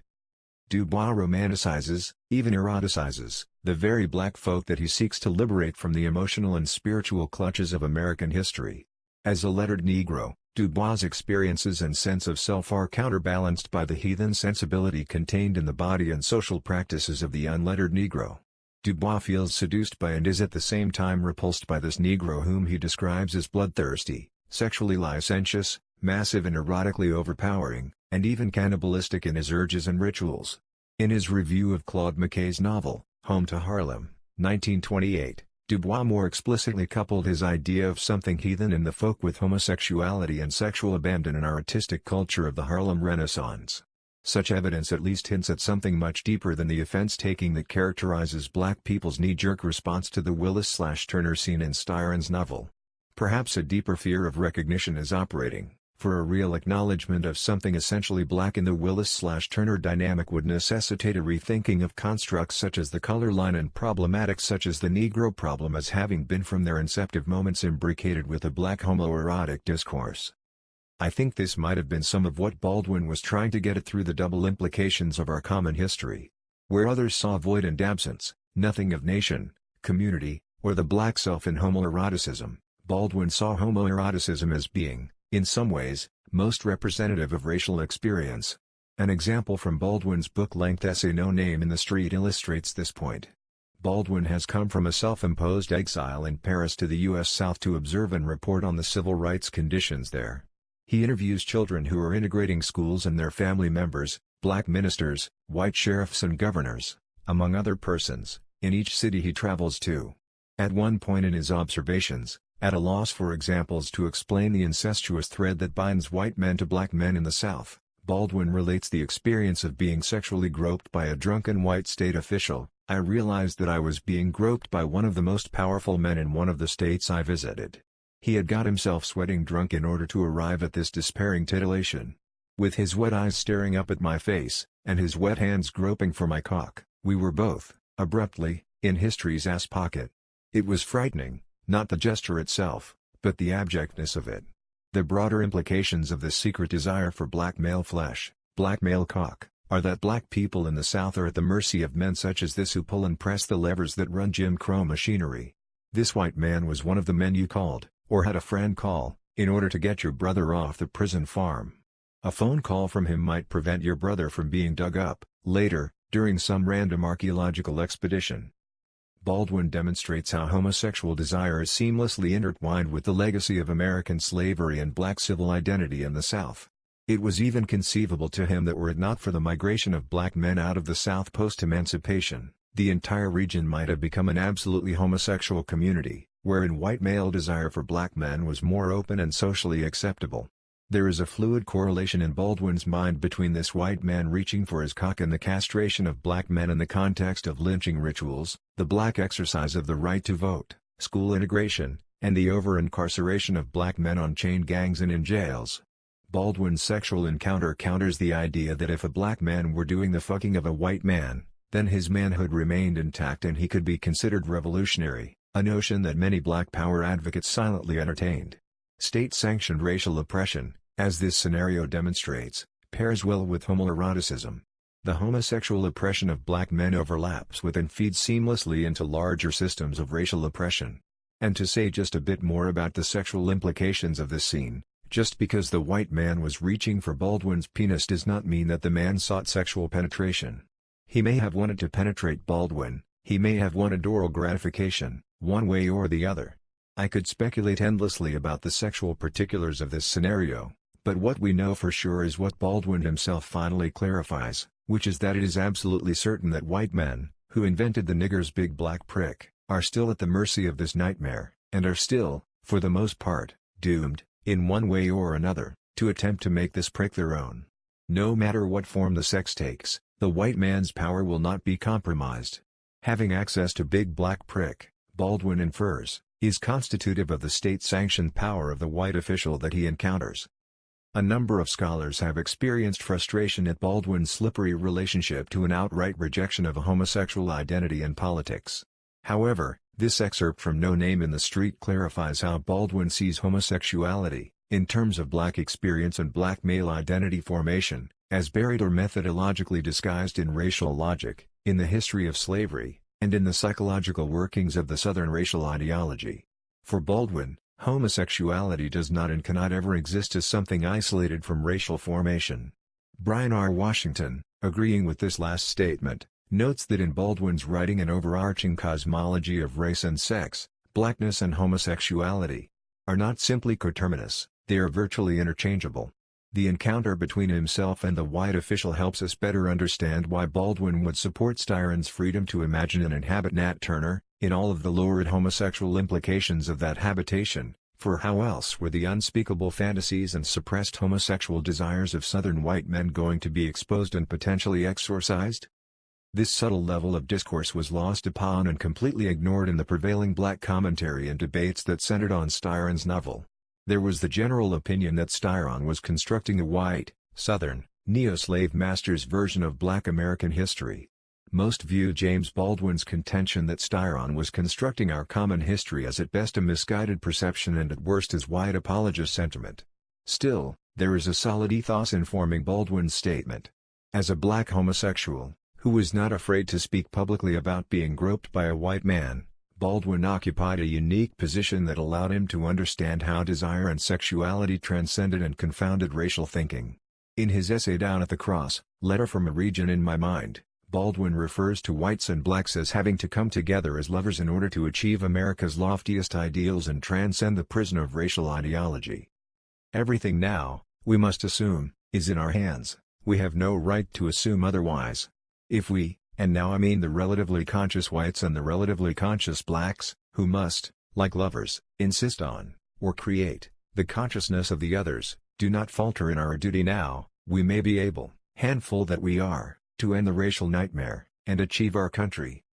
Speaker 1: Du Bois romanticizes, even eroticizes, the very black folk that he seeks to liberate from the emotional and spiritual clutches of American history. As a lettered Negro, Du Bois' experiences and sense of self are counterbalanced by the heathen sensibility contained in the body and social practices of the unlettered Negro. Du Bois feels seduced by and is at the same time repulsed by this Negro whom he describes as bloodthirsty, sexually licentious, massive and erotically overpowering, and even cannibalistic in his urges and rituals. In his review of Claude McKay's novel, Home to Harlem, 1928, Du Bois more explicitly coupled his idea of something heathen in the folk with homosexuality and sexual abandon in our artistic culture of the Harlem Renaissance. Such evidence at least hints at something much deeper than the offense-taking that characterizes black people's knee-jerk response to the Willis/Turner scene in Styron's novel. Perhaps a deeper fear of recognition is operating, for a real acknowledgement of something essentially black in the Willis/Turner dynamic would necessitate a rethinking of constructs such as the color line and problematics such as the Negro problem as having been from their inceptive moments imbricated with a black homoerotic discourse. I think this might have been some of what Baldwin was trying to get at through the double implications of our common history. Where others saw void and absence, nothing of nation, community, or the black self in homoeroticism, Baldwin saw homoeroticism as being, in some ways, most representative of racial experience. An example from Baldwin's book-length essay No Name in the Street illustrates this point. Baldwin has come from a self-imposed exile in Paris to the U.S. South to observe and report on the civil rights conditions there. He interviews children who are integrating schools and their family members, black ministers, white sheriffs and governors, among other persons, in each city he travels to. At one point in his observations, at a loss for examples to explain the incestuous thread that binds white men to black men in the South, Baldwin relates the experience of being sexually groped by a drunken white state official. I realized that I was being groped by one of the most powerful men in one of the states I visited. He had got himself sweating drunk in order to arrive at this despairing titillation. With his wet eyes staring up at my face, and his wet hands groping for my cock, we were both, abruptly, in history's ass pocket. It was frightening. Not the gesture itself, but the abjectness of it. The broader implications of this secret desire for black male flesh, black male cock, are that black people in the South are at the mercy of men such as this who pull and press the levers that run Jim Crow machinery. This white man was one of the men you called, or had a friend call, in order to get your brother off the prison farm. A phone call from him might prevent your brother from being dug up, later, during some random archaeological expedition. Baldwin demonstrates how homosexual desire is seamlessly intertwined with the legacy of American slavery and black civil identity in the South. It was even conceivable to him that were it not for the migration of black men out of the South post-emancipation, the entire region might have become an absolutely homosexual community, wherein white male desire for black men was more open and socially acceptable. There is a fluid correlation in Baldwin's mind between this white man reaching for his cock and the castration of black men in the context of lynching rituals, the black exercise of the right to vote, school integration, and the over-incarceration of black men on chain gangs and in jails. Baldwin's sexual encounter counters the idea that if a black man were doing the fucking of a white man, then his manhood remained intact and he could be considered revolutionary, a notion that many black power advocates silently entertained. State-sanctioned racial oppression, as this scenario demonstrates, pairs well with homoeroticism. The homosexual oppression of black men overlaps with and feeds seamlessly into larger systems of racial oppression. And to say just a bit more about the sexual implications of this scene, just because the white man was reaching for Baldwin's penis does not mean that the man sought sexual penetration. He may have wanted to penetrate Baldwin, he may have wanted oral gratification, one way or the other. I could speculate endlessly about the sexual particulars of this scenario, but what we know for sure is what Baldwin himself finally clarifies, which is that it is absolutely certain that white men, who invented the nigger's big black prick, are still at the mercy of this nightmare, and are still, for the most part, doomed, in one way or another, to attempt to make this prick their own. No matter what form the sex takes, the white man's power will not be compromised. Having access to big black prick, Baldwin infers, is constitutive of the state-sanctioned power of the white official that he encounters. A number of scholars have experienced frustration at Baldwin's slippery relationship to an outright rejection of a homosexual identity in politics. However, this excerpt from No Name in the Street clarifies how Baldwin sees homosexuality, in terms of black experience and black male identity formation, as buried or methodologically disguised in racial logic, in the history of slavery, and in the psychological workings of the Southern racial ideology. For Baldwin, homosexuality does not and cannot ever exist as something isolated from racial formation. Brian R. Washington, agreeing with this last statement, notes that in Baldwin's writing an overarching cosmology of race and sex, blackness and homosexuality, are not simply coterminous, they are virtually interchangeable. The encounter between himself and the white official helps us better understand why Baldwin would support Styron's freedom to imagine and inhabit Nat Turner, in all of the lurid homosexual implications of that habitation, for how else were the unspeakable fantasies and suppressed homosexual desires of Southern white men going to be exposed and potentially exorcised? This subtle level of discourse was lost upon and completely ignored in the prevailing black commentary and debates that centered on Styron's novel. There was the general opinion that Styron was constructing a white, Southern, neo-slave master's version of black American history. Most viewed James Baldwin's contention that Styron was constructing our common history as at best a misguided perception and at worst as white apologist sentiment. Still, there is a solid ethos informing Baldwin's statement. As a black homosexual, who was not afraid to speak publicly about being groped by a white man, Baldwin occupied a unique position that allowed him to understand how desire and sexuality transcended and confounded racial thinking. In his essay Down at the Cross, Letter from a Region in My Mind, Baldwin refers to whites and blacks as having to come together as lovers in order to achieve America's loftiest ideals and transcend the prison of racial ideology. Everything now, we must assume, is in our hands. We have no right to assume otherwise. If we, and now I mean the relatively conscious whites and the relatively conscious blacks, who must, like lovers, insist on, or create, the consciousness of the others, do not falter in our duty now, we may be able, handful that we are, to end the racial nightmare, and achieve our country.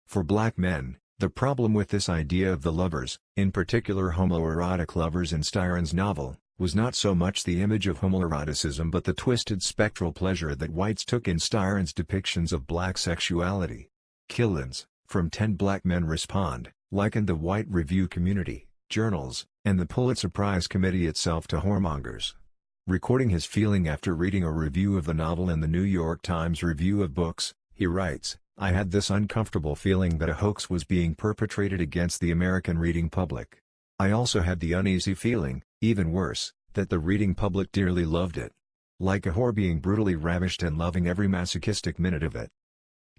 Speaker 1: For black men, the problem with this idea of the lovers, in particular homoerotic lovers in Styron's novel, was not so much the image of homoeroticism but the twisted spectral pleasure that whites took in Styron's depictions of black sexuality. Killens, from 10 Black Men Respond, likened the white review community, journals, and the Pulitzer Prize Committee itself to whoremongers. Recording his feeling after reading a review of the novel in the New York Times Review of Books, he writes, "I had this uncomfortable feeling that a hoax was being perpetrated against the American reading public. I also had the uneasy feeling, even worse, that the reading public dearly loved it. Like a whore being brutally ravished and loving every masochistic minute of it."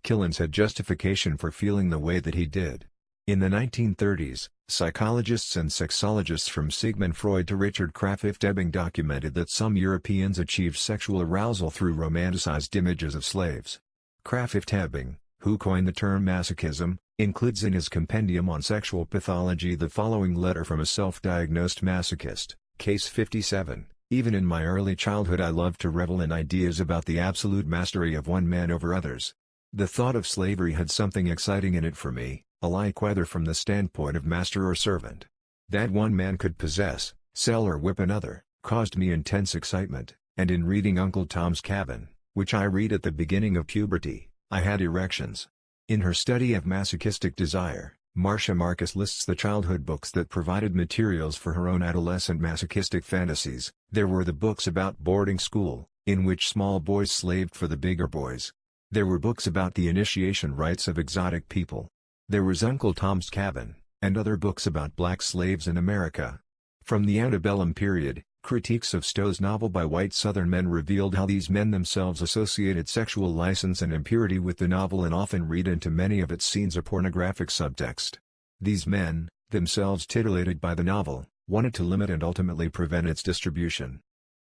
Speaker 1: Killens had justification for feeling the way that he did. In the 1930s, psychologists and sexologists from Sigmund Freud to Richard Kraft-Ebing documented that some Europeans achieved sexual arousal through romanticized images of slaves. Kraft-Ebing, who coined the term masochism, includes in his compendium on sexual pathology the following letter from a self-diagnosed masochist, Case 57, "Even in my early childhood I loved to revel in ideas about the absolute mastery of one man over others. The thought of slavery had something exciting in it for me, alike whether from the standpoint of master or servant. That one man could possess, sell or whip another, caused me intense excitement, and in reading Uncle Tom's Cabin, which I read at the beginning of puberty, I had erections." In her study of masochistic desire, Marcia Marcus lists the childhood books that provided materials for her own adolescent masochistic fantasies. There were the books about boarding school, in which small boys slaved for the bigger boys. There were books about the initiation rites of exotic people. There was Uncle Tom's Cabin, and other books about black slaves in America. From the antebellum period, critiques of Stowe's novel by white Southern men revealed how these men themselves associated sexual license and impurity with the novel and often read into many of its scenes a pornographic subtext. These men, themselves titillated by the novel, wanted to limit and ultimately prevent its distribution.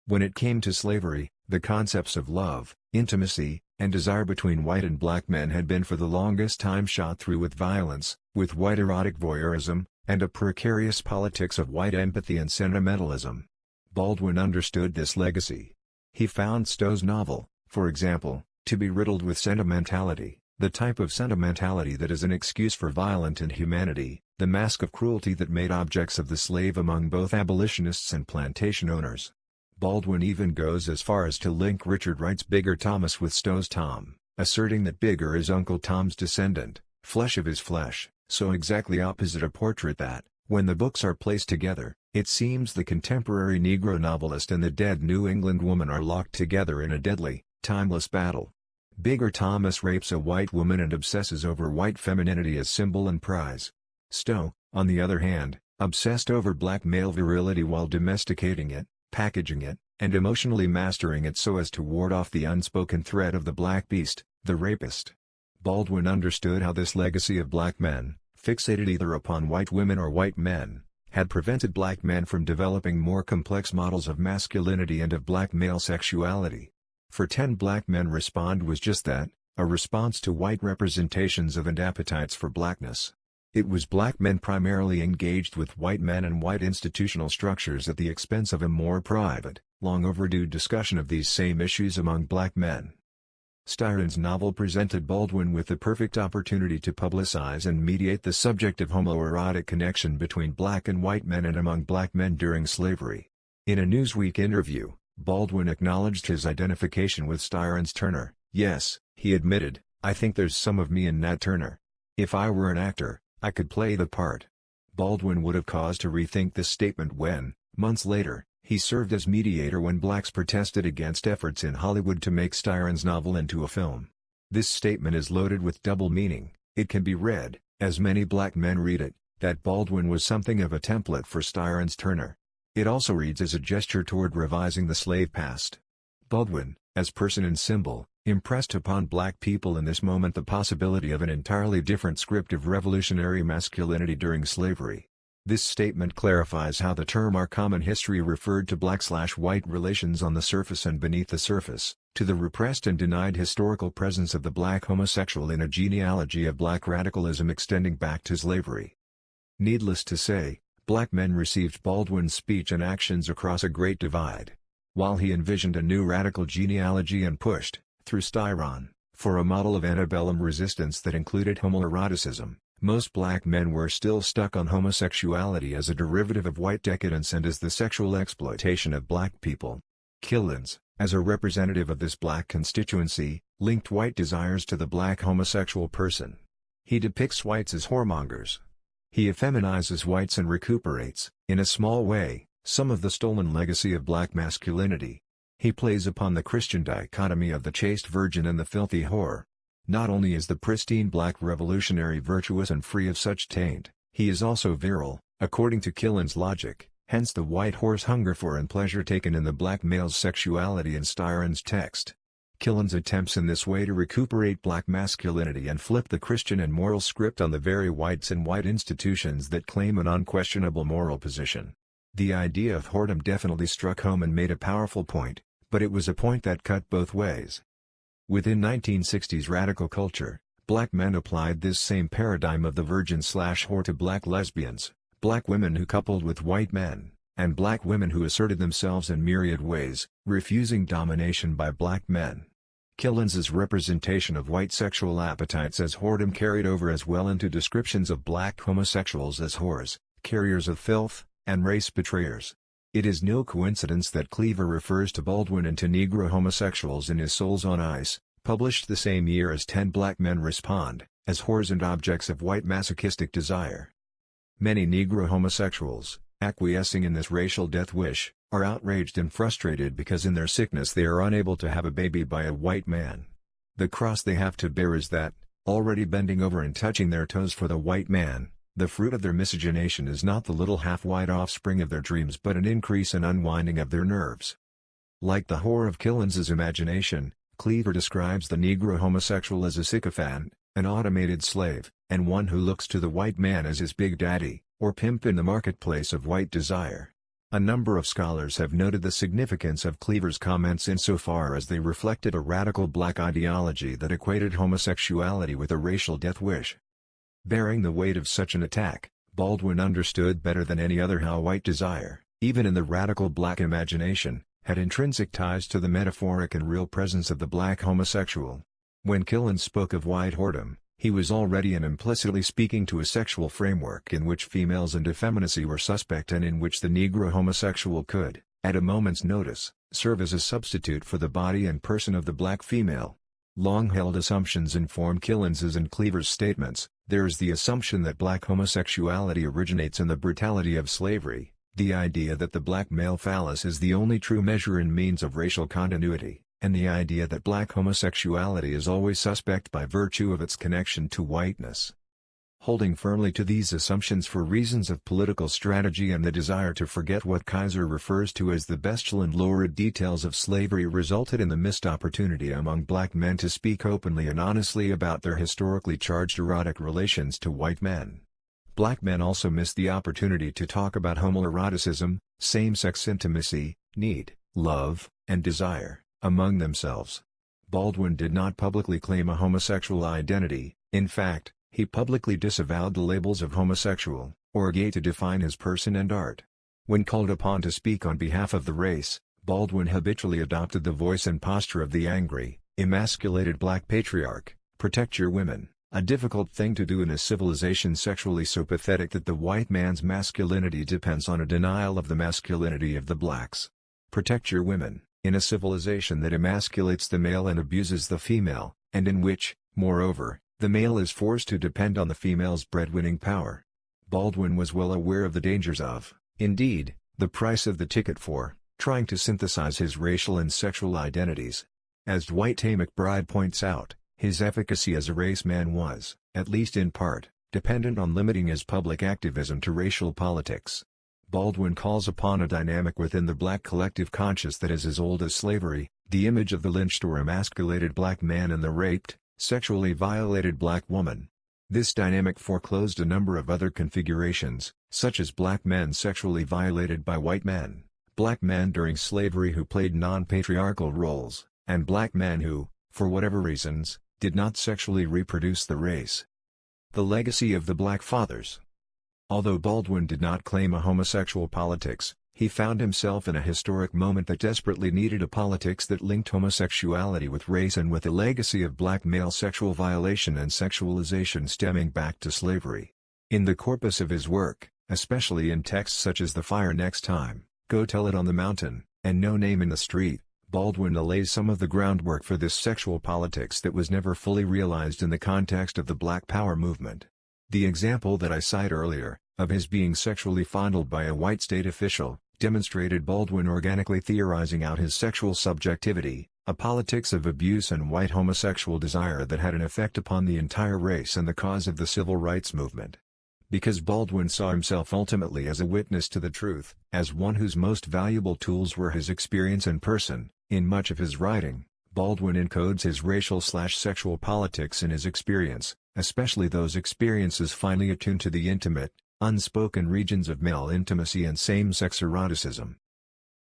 Speaker 1: When it came to slavery, the concepts of love, intimacy, and desire between white and black men had been for the longest time shot through with violence, with white erotic voyeurism, and a precarious politics of white empathy and sentimentalism. Baldwin understood this legacy. He found Stowe's novel, for example, to be riddled with sentimentality, the type of sentimentality that is an excuse for violent inhumanity, the mask of cruelty that made objects of the slave among both abolitionists and plantation owners. Baldwin even goes as far as to link Richard Wright's Bigger Thomas with Stowe's Tom, asserting that Bigger is Uncle Tom's descendant, flesh of his flesh, so exactly opposite a portrait that, when the books are placed together, it seems the contemporary Negro novelist and the dead New England woman are locked together in a deadly, timeless battle. Bigger Thomas rapes a white woman and obsesses over white femininity as symbol and prize. Stowe, on the other hand, obsessed over black male virility while domesticating it, packaging it, and emotionally mastering it so as to ward off the unspoken threat of the black beast, the rapist. Baldwin understood how this legacy of black men, fixated either upon white women or white men, had prevented black men from developing more complex models of masculinity and of black male sexuality. For 10 black men respond was just that, a response to white representations of and appetites for blackness. It was black men primarily engaged with white men and white institutional structures at the expense of a more private, long overdue discussion of these same issues among black men. Styron's novel presented Baldwin with the perfect opportunity to publicize and mediate the subject of homoerotic connection between black and white men and among black men during slavery. In a Newsweek interview, Baldwin acknowledged his identification with Styron's Turner. "Yes," he admitted, "I think there's some of me in Nat Turner. If I were an actor, I could play the part." Baldwin would have cause to rethink this statement when, months later, he served as mediator when blacks protested against efforts in Hollywood to make Styron's novel into a film. This statement is loaded with double meaning. It can be read, as many black men read it, that Baldwin was something of a template for Styron's Turner. It also reads as a gesture toward revising the slave past. Baldwin, as person and symbol, impressed upon black people in this moment the possibility of an entirely different script of revolutionary masculinity during slavery. This statement clarifies how the term "our common history" referred to black/white relations on the surface and beneath the surface, to the repressed and denied historical presence of the black homosexual in a genealogy of black radicalism extending back to slavery. Needless to say, black men received Baldwin's speech and actions across a great divide. While he envisioned a new radical genealogy and pushed, through Styron, for a model of antebellum resistance that included homoeroticism, most black men were still stuck on homosexuality as a derivative of white decadence and as the sexual exploitation of black people. Killens, as a representative of this black constituency, linked white desires to the black homosexual person. He depicts whites as whoremongers. He effeminizes whites and recuperates, in a small way, some of the stolen legacy of black masculinity. He plays upon the Christian dichotomy of the chaste virgin and the filthy whore. Not only is the pristine black revolutionary virtuous and free of such taint, he is also virile, according to Killens' logic, hence the white whore's hunger for and pleasure taken in the black male's sexuality in Styron's text. Killens attempts in this way to recuperate black masculinity and flip the Christian and moral script on the very whites and white institutions that claim an unquestionable moral position. The idea of whoredom definitely struck home and made a powerful point, but it was a point that cut both ways. Within 1960s radical culture, black men applied this same paradigm of the virgin/whore to black lesbians, black women who coupled with white men, and black women who asserted themselves in myriad ways, refusing domination by black men. Killens's representation of white sexual appetites as whoredom carried over as well into descriptions of black homosexuals as whores, carriers of filth, and race betrayers. It is no coincidence that Cleaver refers to Baldwin and to Negro homosexuals in his Souls on Ice, published the same year as 10 Black Men Respond, as whores and objects of white masochistic desire. Many Negro homosexuals, acquiescing in this racial death wish, are outraged and frustrated because in their sickness they are unable to have a baby by a white man. The cross they have to bear is that, already bending over and touching their toes for the white man, the fruit of their miscegenation is not the little half-white offspring of their dreams but an increase and unwinding of their nerves. Like the whore of Killens's imagination, Cleaver describes the Negro homosexual as a sycophant, an automated slave, and one who looks to the white man as his big daddy, or pimp in the marketplace of white desire. A number of scholars have noted the significance of Cleaver's comments insofar as they reflected a radical black ideology that equated homosexuality with a racial death wish. Bearing the weight of such an attack, Baldwin understood better than any other how white desire, even in the radical black imagination, had intrinsic ties to the metaphoric and real presence of the black homosexual. When Killens spoke of white whoredom, he was already and implicitly speaking to a sexual framework in which females and effeminacy were suspect and in which the Negro homosexual could, at a moment's notice, serve as a substitute for the body and person of the black female. Long-held assumptions inform Killens's and Cleaver's statements. There is the assumption that black homosexuality originates in the brutality of slavery, the idea that the black male phallus is the only true measure and means of racial continuity, and the idea that black homosexuality is always suspect by virtue of its connection to whiteness. Holding firmly to these assumptions for reasons of political strategy and the desire to forget what Kaiser refers to as the bestial and lurid details of slavery resulted in the missed opportunity among black men to speak openly and honestly about their historically charged erotic relations to white men. Black men also missed the opportunity to talk about homoeroticism, same-sex intimacy, need, love, and desire, among themselves. Baldwin did not publicly claim a homosexual identity. In fact, he publicly disavowed the labels of homosexual or gay to define his person and art. When called upon to speak on behalf of the race, Baldwin habitually adopted the voice and posture of the angry, emasculated black patriarch. Protect your women, a difficult thing to do in a civilization sexually so pathetic that the white man's masculinity depends on a denial of the masculinity of the blacks. Protect your women, in a civilization that emasculates the male and abuses the female, and in which, moreover, the male is forced to depend on the female's breadwinning power. Baldwin was well aware of the dangers of, indeed, the price of the ticket for, trying to synthesize his racial and sexual identities. As Dwight A. McBride points out, his efficacy as a race man was, at least in part, dependent on limiting his public activism to racial politics. Baldwin calls upon a dynamic within the black collective conscious that is as old as slavery, the image of the lynched or emasculated black man and the raped, sexually violated black woman. This dynamic foreclosed a number of other configurations, such as black men sexually violated by white men, black men during slavery who played non-patriarchal roles, and black men who, for whatever reasons, did not sexually reproduce the race. The legacy of the Black Fathers. Although Baldwin did not claim a homosexual politics, he found himself in a historic moment that desperately needed a politics that linked homosexuality with race and with a legacy of black male sexual violation and sexualization stemming back to slavery. In the corpus of his work, especially in texts such as The Fire Next Time, Go Tell It on the Mountain, and No Name in the Street, Baldwin lays some of the groundwork for this sexual politics that was never fully realized in the context of the Black Power movement. The example that I cite earlier, of his being sexually fondled by a white state official, demonstrated Baldwin organically theorizing out his sexual subjectivity, a politics of abuse and white homosexual desire that had an effect upon the entire race and the cause of the civil rights movement. Because Baldwin saw himself ultimately as a witness to the truth, as one whose most valuable tools were his experience and person, in much of his writing, Baldwin encodes his racial/sexual politics in his experience, especially those experiences finely attuned to the intimate, unspoken regions of male intimacy and same-sex eroticism.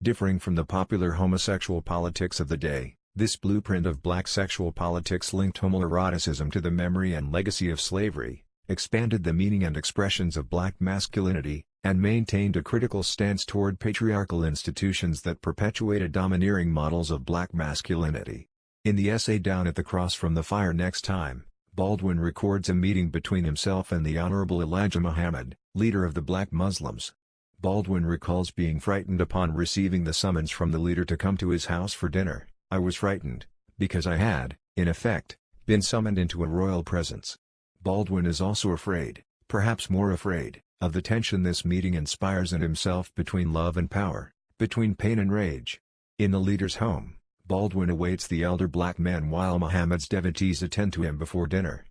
Speaker 1: Differing from the popular homosexual politics of the day, this blueprint of black sexual politics linked homoeroticism to the memory and legacy of slavery, expanded the meaning and expressions of black masculinity, and maintained a critical stance toward patriarchal institutions that perpetuated domineering models of black masculinity. In the essay Down at the Cross from the Fire Next Time, Baldwin records a meeting between himself and the Honorable Elijah Muhammad, leader of the black Muslims. Baldwin recalls being frightened upon receiving the summons from the leader to come to his house for dinner. I was frightened, because I had, in effect, been summoned into a royal presence. Baldwin is also afraid, perhaps more afraid, of the tension this meeting inspires in himself between love and power, between pain and rage. In the leader's home, Baldwin awaits the elder black man while Muhammad's devotees attend to him before dinner.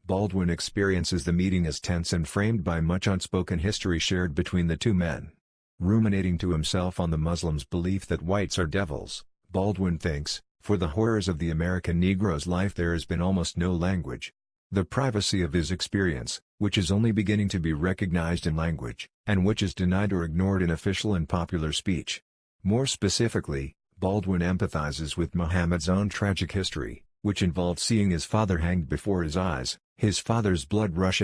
Speaker 1: Baldwin experiences the meeting as tense and framed by much unspoken history shared between the two men. Ruminating to himself on the Muslims' belief that whites are devils, Baldwin thinks, for the horrors of the American Negro's life there has been almost no language. The privacy of his experience, which is only beginning to be recognized in language, and which is denied or ignored in official and popular speech. More specifically, Baldwin empathizes with Muhammad's own tragic history, which involved seeing his father hanged before his eyes, his father's blood rush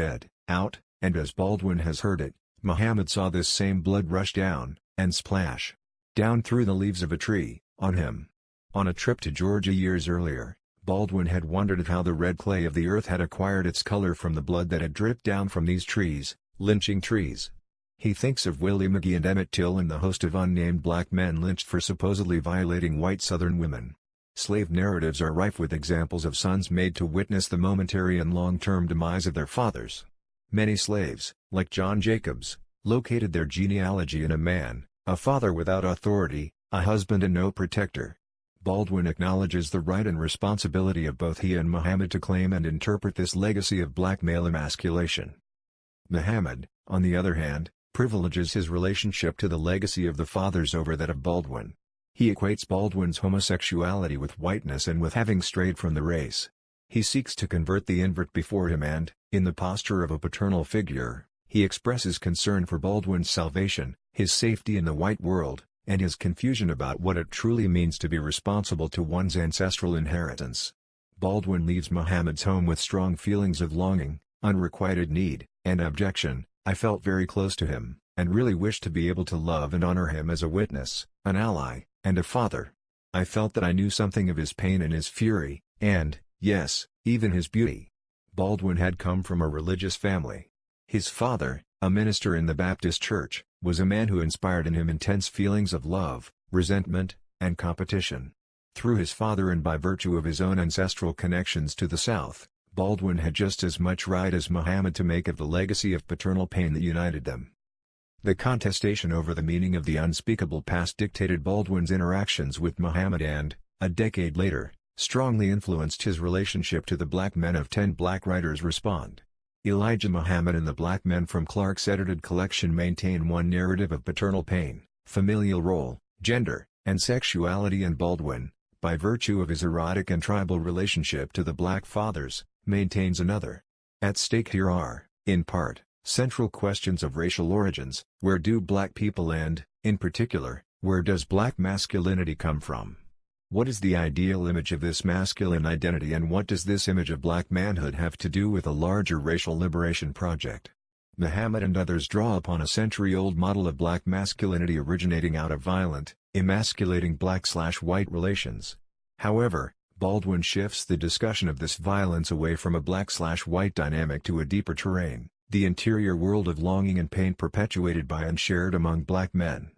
Speaker 1: out, and as Baldwin has heard it, Muhammad saw this same blood rush down, and splash, down through the leaves of a tree, on him. On a trip to Georgia years earlier, Baldwin had wondered at how the red clay of the earth had acquired its color from the blood that had dripped down from these trees, lynching trees. He thinks of Willie McGee and Emmett Till and the host of unnamed black men lynched for supposedly violating white Southern women. Slave narratives are rife with examples of sons made to witness the momentary and long-term demise of their fathers. Many slaves, like John Jacobs, located their genealogy in a man, a father without authority, a husband and no protector. Baldwin acknowledges the right and responsibility of both he and Muhammad to claim and interpret this legacy of black male emasculation. Muhammad, on the other hand, privileges his relationship to the legacy of the fathers over that of Baldwin. He equates Baldwin's homosexuality with whiteness and with having strayed from the race. He seeks to convert the invert before him and, in the posture of a paternal figure, He expresses concern for Baldwin's salvation, his safety in the white world, and his confusion about what it truly means to be responsible to one's ancestral inheritance. Baldwin leaves Muhammad's home with strong feelings of longing, unrequited need, and abjection. I felt very close to him, and really wished to be able to love and honor him as a witness, an ally, and a father. I felt that I knew something of his pain and his fury, and, yes, even his beauty. Baldwin had come from a religious family. His father, a minister in the Baptist church, was a man who inspired in him intense feelings of love, resentment, and competition. Through his father and by virtue of his own ancestral connections to the South, Baldwin had just as much right as Muhammad to make of the legacy of paternal pain that united them. The contestation over the meaning of the unspeakable past dictated Baldwin's interactions with Muhammad and, a decade later, strongly influenced his relationship to the black men of 10 Black Writers Respond. Elijah Muhammad and the Black Men from Clark's edited collection maintain one narrative of paternal pain, familial role, gender, and sexuality, and Baldwin, by virtue of his erotic and tribal relationship to the black fathers, maintains another. At stake here are, in part, central questions of racial origins: where do black people and, in particular, where does black masculinity come from? What is the ideal image of this masculine identity, and what does this image of black manhood have to do with a larger racial liberation project? Muhammad and others draw upon a century-old model of black masculinity originating out of violent, emasculating black/white relations. However, Baldwin shifts the discussion of this violence away from a black/white dynamic to a deeper terrain, the interior world of longing and pain perpetuated by and shared among black men.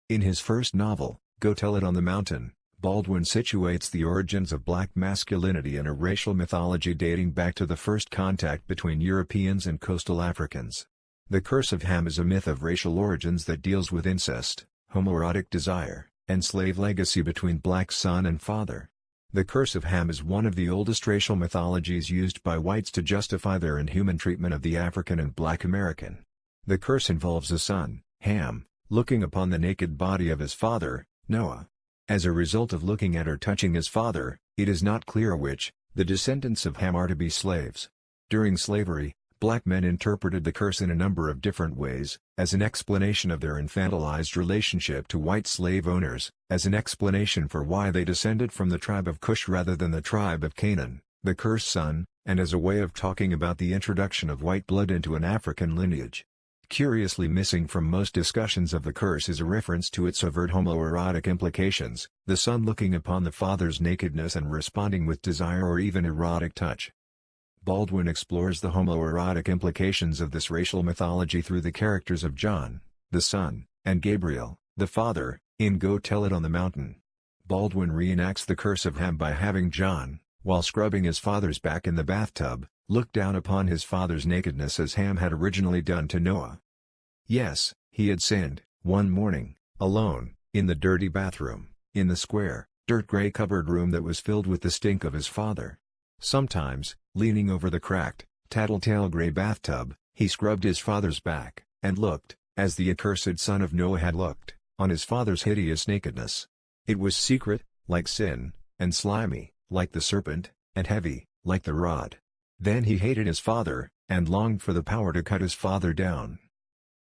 Speaker 1: In his first novel, Go Tell It on the Mountain, Baldwin situates the origins of black masculinity in a racial mythology dating back to the first contact between Europeans and coastal Africans. The Curse of Ham is a myth of racial origins that deals with incest, homoerotic desire, and slave legacy between black son and father. The Curse of Ham is one of the oldest racial mythologies used by whites to justify their inhuman treatment of the African and black American. The curse involves a son, Ham, looking upon the naked body of his father, Noah. As a result of looking at or touching his father, it is not clear which, the descendants of Ham are to be slaves. During slavery, black men interpreted the curse in a number of different ways: as an explanation of their infantilized relationship to white slave owners, as an explanation for why they descended from the tribe of Cush rather than the tribe of Canaan, the cursed son, and as a way of talking about the introduction of white blood into an African lineage. Curiously missing from most discussions of the curse is a reference to its overt homoerotic implications, the son looking upon the father's nakedness and responding with desire or even erotic touch. Baldwin explores the homoerotic implications of this racial mythology through the characters of John, the son, and Gabriel, the father, in Go Tell It on the Mountain. Baldwin reenacts the curse of Ham by having John, while scrubbing his father's back in the bathtub, look down upon his father's nakedness as Ham had originally done to Noah. Yes, he had sinned, one morning, alone, in the dirty bathroom, in the square, dirt-gray cupboard room that was filled with the stink of his father. Sometimes, leaning over the cracked, tattletale gray bathtub, he scrubbed his father's back, and looked, as the accursed son of Noah had looked, on his father's hideous nakedness. It was secret, like sin, and slimy, like the serpent, and heavy, like the rod. Then he hated his father, and longed for the power to cut his father down.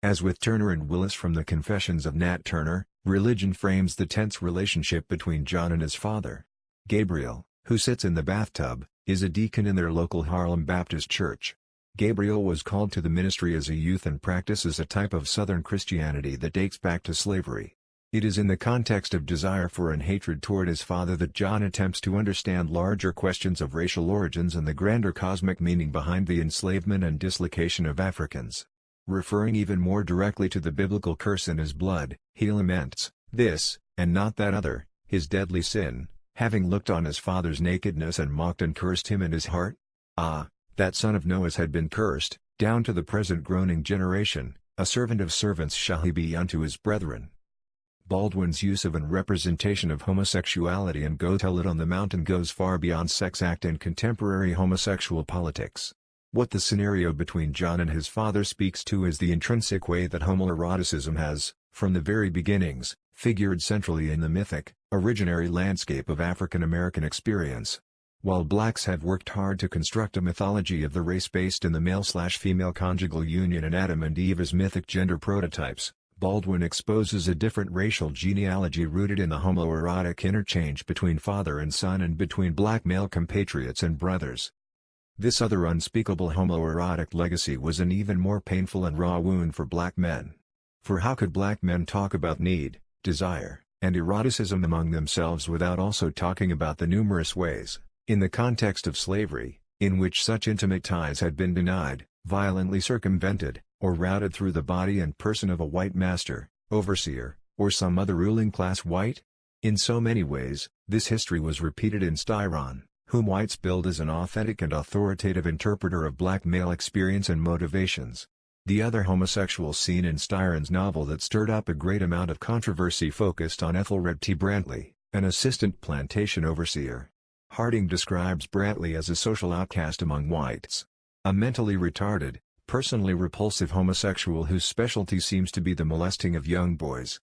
Speaker 1: As with Turner and Willis from the Confessions of Nat Turner, religion frames the tense relationship between John and his father. Gabriel, who sits in the bathtub, is a deacon in their local Harlem Baptist church. Gabriel was called to the ministry as a youth and practices a type of Southern Christianity that dates back to slavery. It is in the context of desire for and hatred toward his father that John attempts to understand larger questions of racial origins and the grander cosmic meaning behind the enslavement and dislocation of Africans. Referring even more directly to the biblical curse in his blood, he laments, this, and not that other, his deadly sin, having looked on his father's nakedness and mocked and cursed him in his heart. Ah, that son of Noah's had been cursed, down to the present groaning generation, a servant of servants shall he be unto his brethren. Baldwin's use of and representation of homosexuality in Go Tell It on the Mountain goes far beyond sex act and contemporary homosexual politics. What the scenario between John and his father speaks to is the intrinsic way that homoeroticism has, from the very beginnings, figured centrally in the mythic, originary landscape of African American experience. While blacks have worked hard to construct a mythology of the race based in the male-slash-female conjugal union and Adam and Eve as mythic gender prototypes, Baldwin exposes a different racial genealogy rooted in the homoerotic interchange between father and son and between black male compatriots and brothers. This other unspeakable homoerotic legacy was an even more painful and raw wound for black men. For how could black men talk about need, desire, and eroticism among themselves without also talking about the numerous ways, in the context of slavery, in which such intimate ties had been denied, violently circumvented, or routed through the body and person of a white master, overseer, or some other ruling class white? In so many ways, this history was repeated in Styron, whom whites billed as an authentic and authoritative interpreter of black male experience and motivations. The other homosexual scene in Styron's novel that stirred up a great amount of controversy focused on Ethelred T. Brantley, an assistant plantation overseer. Harding describes Brantley as a social outcast among whites. A mentally retarded, personally repulsive homosexual whose specialty seems to be the molesting of young boys.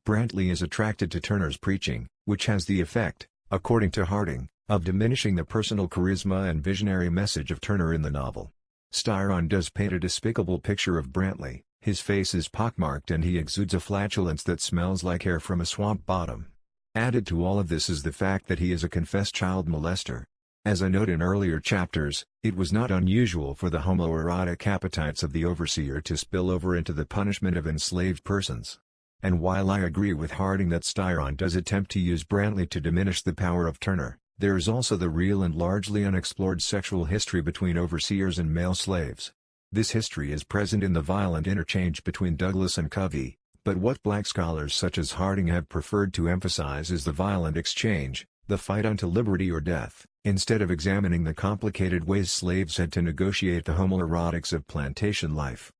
Speaker 1: Brantley is attracted to Turner's preaching, which has the effect, according to Harding, of diminishing the personal charisma and visionary message of Turner in the novel. Styron does paint a despicable picture of Brantley. His face is pockmarked and he exudes a flatulence that smells like air from a swamp bottom. Added to all of this is the fact that he is a confessed child molester. As I noted in earlier chapters, it was not unusual for the homoerotic appetites of the overseer to spill over into the punishment of enslaved persons. And while I agree with Harding that Styron does attempt to use Brantley to diminish the power of Turner, there is also the real and largely unexplored sexual history between overseers and male slaves. This history is present in the violent interchange between Douglas and Covey, but what black scholars such as Harding have preferred to emphasize is the violent exchange, the fight unto liberty or death, instead of examining the complicated ways slaves had to negotiate the homoerotics of plantation life.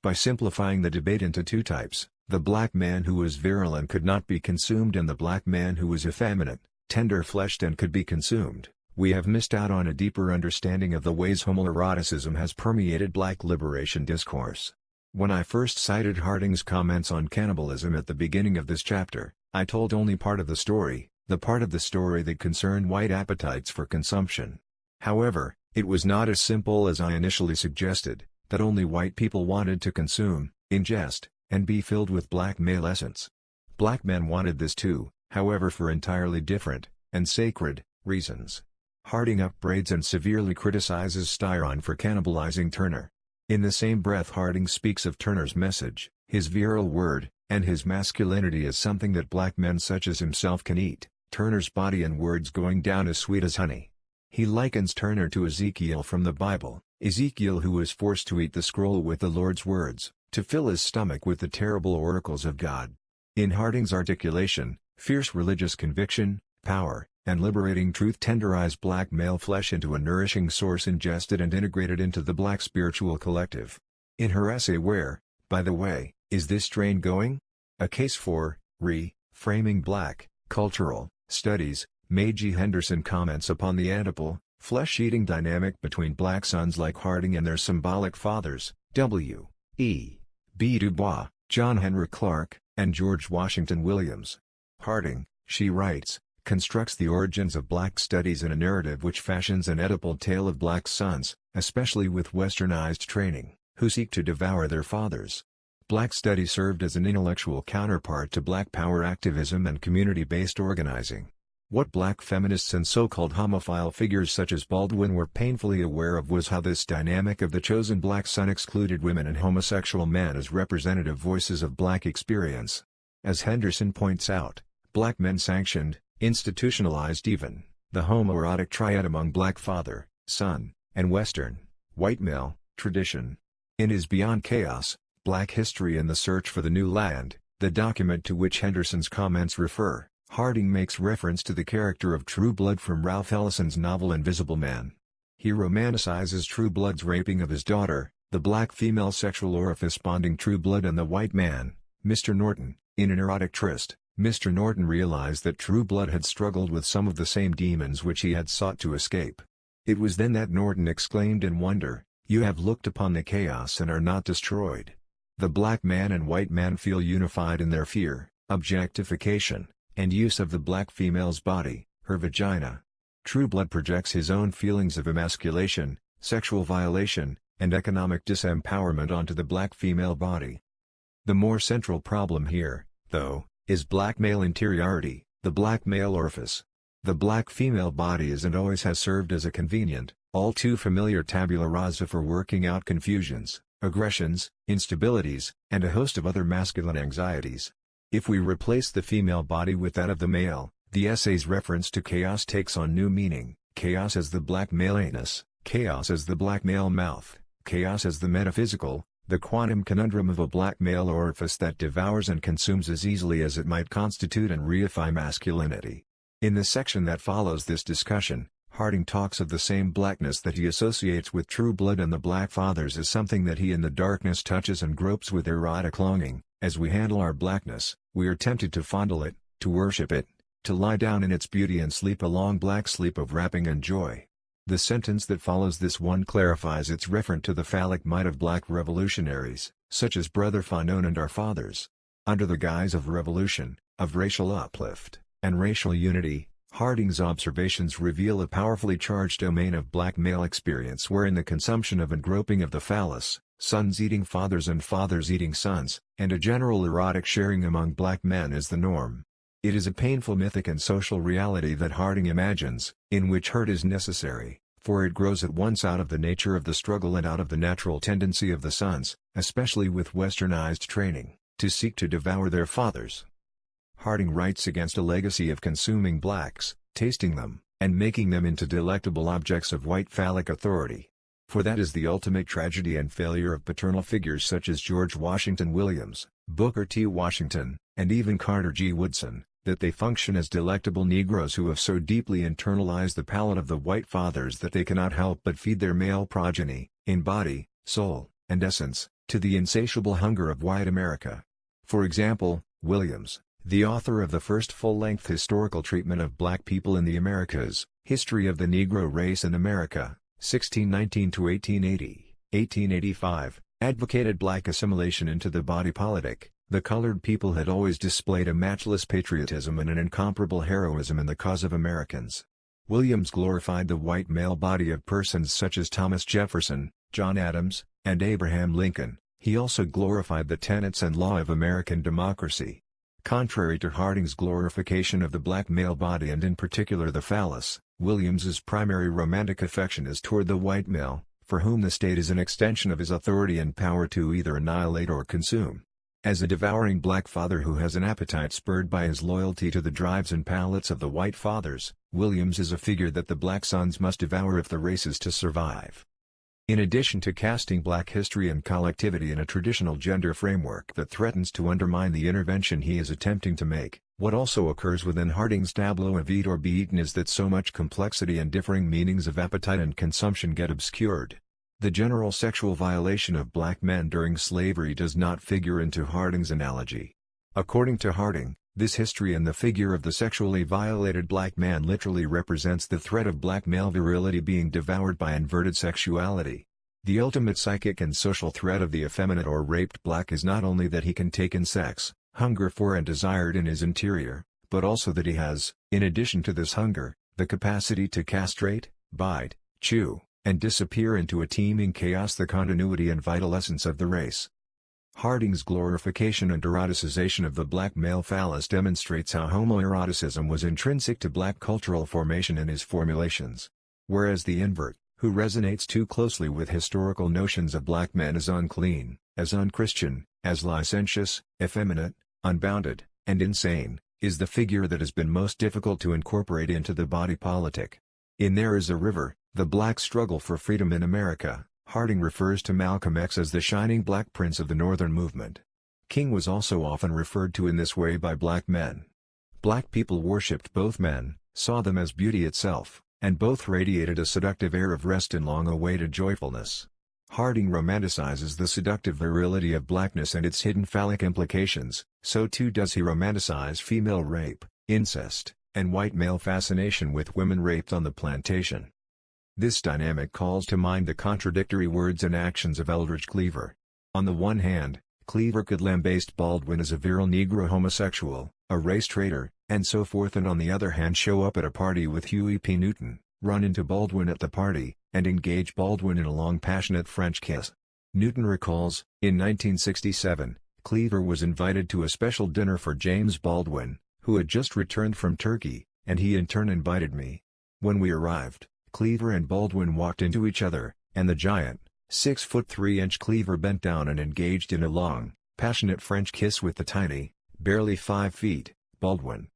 Speaker 1: By simplifying the debate into two types, the black man who was virile and could not be consumed and the black man who was effeminate, tender-fleshed and could be consumed, we have missed out on a deeper understanding of the ways homoeroticism has permeated black liberation discourse. When I first cited Harding's comments on cannibalism at the beginning of this chapter, I told only part of the story, the part of the story that concerned white appetites for consumption. However, it was not as simple as I initially suggested, that only white people wanted to consume, ingest, and be filled with black male essence. Black men wanted this too, however for entirely different, and sacred, reasons. Harding upbraids and severely criticizes Styron for cannibalizing Turner. In the same breath Harding speaks of Turner's message, his virile word, and his masculinity as something that black men such as himself can eat, Turner's body and words going down as sweet as honey. He likens Turner to Ezekiel from the Bible, Ezekiel who was forced to eat the scroll with the Lord's words, to fill his stomach with the terrible oracles of God. In Harding's articulation, fierce religious conviction, power, and liberating truth tenderize black male flesh into a nourishing source ingested and integrated into the black spiritual collective. In her essay Where, by the way, is this train going? A Case for Framing Black Cultural Studies, Mae G. Henderson comments upon the Oedipal, flesh-eating dynamic between black sons like Harding and their symbolic fathers, W. E. B. Du Bois, John Henrik Clarke, and George Washington Williams. Harding, she writes, constructs the origins of black studies in a narrative which fashions an Oedipal tale of black sons, especially with westernized training, who seek to devour their fathers. Black study served as an intellectual counterpart to black power activism and community-based organizing. What black feminists and so-called homophile figures such as Baldwin were painfully aware of was how this dynamic of the chosen black son excluded women and homosexual men as representative voices of black experience. As Henderson points out, black men sanctioned, institutionalized even, the homoerotic triad among black father, son, and Western, white male, tradition. In his Beyond Chaos, Black History and the Search for the New Land, the document to which Henderson's comments refer, Harding makes reference to the character of True Blood from Ralph Ellison's novel Invisible Man. He romanticizes True Blood's raping of his daughter, the black female sexual orifice bonding True Blood and the white man, Mr. Norton. In an erotic tryst, Mr. Norton realized that True Blood had struggled with some of the same demons which he had sought to escape. It was then that Norton exclaimed in wonder, "You have looked upon the chaos and are not destroyed." The black man and white man feel unified in their fear, objectification, and use of the black female's body, her vagina. True Blood projects his own feelings of emasculation, sexual violation, and economic disempowerment onto the black female body. The more central problem here, though, is black male interiority, the black male orifice. The black female body is and always has served as a convenient, all too familiar tabula rasa for working out confusions, aggressions, instabilities, and a host of other masculine anxieties. If we replace the female body with that of the male, the essay's reference to chaos takes on new meaning: chaos as the black male anus, chaos as the black male mouth, chaos as the metaphysical, the quantum conundrum of a black male orifice that devours and consumes as easily as it might constitute and reify masculinity. In the section that follows this discussion, Harding talks of the same blackness that he associates with True Blood and the Black Fathers as something that he in the darkness touches and gropes with erotic longing. As we handle our blackness, we are tempted to fondle it, to worship it, to lie down in its beauty and sleep a long black sleep of wrapping and joy. The sentence that follows this one clarifies its reference to the phallic might of black revolutionaries, such as Brother Fanon and our fathers. Under the guise of revolution, of racial uplift, and racial unity, Harding's observations reveal a powerfully charged domain of black male experience wherein the consumption of and groping of the phallus, sons eating fathers and fathers eating sons, and a general erotic sharing among black men is the norm. It is a painful mythic and social reality that Harding imagines, in which hurt is necessary, for it grows at once out of the nature of the struggle and out of the natural tendency of the sons, especially with westernized training, to seek to devour their fathers. Harding writes against a legacy of consuming blacks, tasting them, and making them into delectable objects of white phallic authority. For that is the ultimate tragedy and failure of paternal figures such as George Washington Williams, Booker T. Washington, and even Carter G. Woodson, that they function as delectable Negroes who have so deeply internalized the palate of the white fathers that they cannot help but feed their male progeny, in body, soul, and essence, to the insatiable hunger of white America. For example, Williams, the author of the first full-length historical treatment of black people in the Americas, History of the Negro Race in America, 1619–1880, 1885, advocated black assimilation into the body politic. The colored people had always displayed a matchless patriotism and an incomparable heroism in the cause of Americans. Williams glorified the white male body of persons such as Thomas Jefferson, John Adams, and Abraham Lincoln. He also glorified the tenets and law of American democracy. Contrary to Harding's glorification of the black male body and in particular the phallus, Williams's primary romantic affection is toward the white male, for whom the state is an extension of his authority and power to either annihilate or consume. As a devouring black father who has an appetite spurred by his loyalty to the drives and palates of the white fathers, Williams is a figure that the black sons must devour if the race is to survive. In addition to casting black history and collectivity in a traditional gender framework that threatens to undermine the intervention he is attempting to make, what also occurs within Harding's tableau of Eat or Be Eaten is that so much complexity and differing meanings of appetite and consumption get obscured. The general sexual violation of black men during slavery does not figure into Harding's analogy. According to Harding, this history and the figure of the sexually violated black man literally represents the threat of black male virility being devoured by inverted sexuality. The ultimate psychic and social threat of the effeminate or raped black is not only that he can take in sex, hunger for and desire it in his interior, but also that he has, in addition to this hunger, the capacity to castrate, bite, chew, and disappear into a teeming chaos, the continuity and vital essence of the race. Harding's glorification and eroticization of the black male phallus demonstrates how homoeroticism was intrinsic to black cultural formation in his formulations. Whereas the invert, who resonates too closely with historical notions of black men as unclean, as unchristian, as licentious, effeminate, unbounded, and insane, is the figure that has been most difficult to incorporate into the body politic. In There Is a River, The Black Struggle for Freedom in America, Harding refers to Malcolm X as the shining black prince of the Northern movement. King was also often referred to in this way by black men. Black people worshipped both men, saw them as beauty itself, and both radiated a seductive air of rest and long-awaited joyfulness. Harding romanticizes the seductive virility of blackness and its hidden phallic implications, so too does he romanticize female rape, incest, and white male fascination with women raped on the plantation. This dynamic calls to mind the contradictory words and actions of Eldridge Cleaver. On the one hand, Cleaver could lambaste Baldwin as a virile Negro homosexual, a race traitor, and so forth, and on the other hand show up at a party with Huey P. Newton, run into Baldwin at the party, and engage Baldwin in a long passionate French kiss. Newton recalls, in 1967, Cleaver was invited to a special dinner for James Baldwin, who had just returned from Turkey, and he in turn invited me. When we arrived, Cleaver and Baldwin walked into each other, and the giant, 6'3" Cleaver bent down and engaged in a long, passionate French kiss with the tiny, barely 5 feet, Baldwin.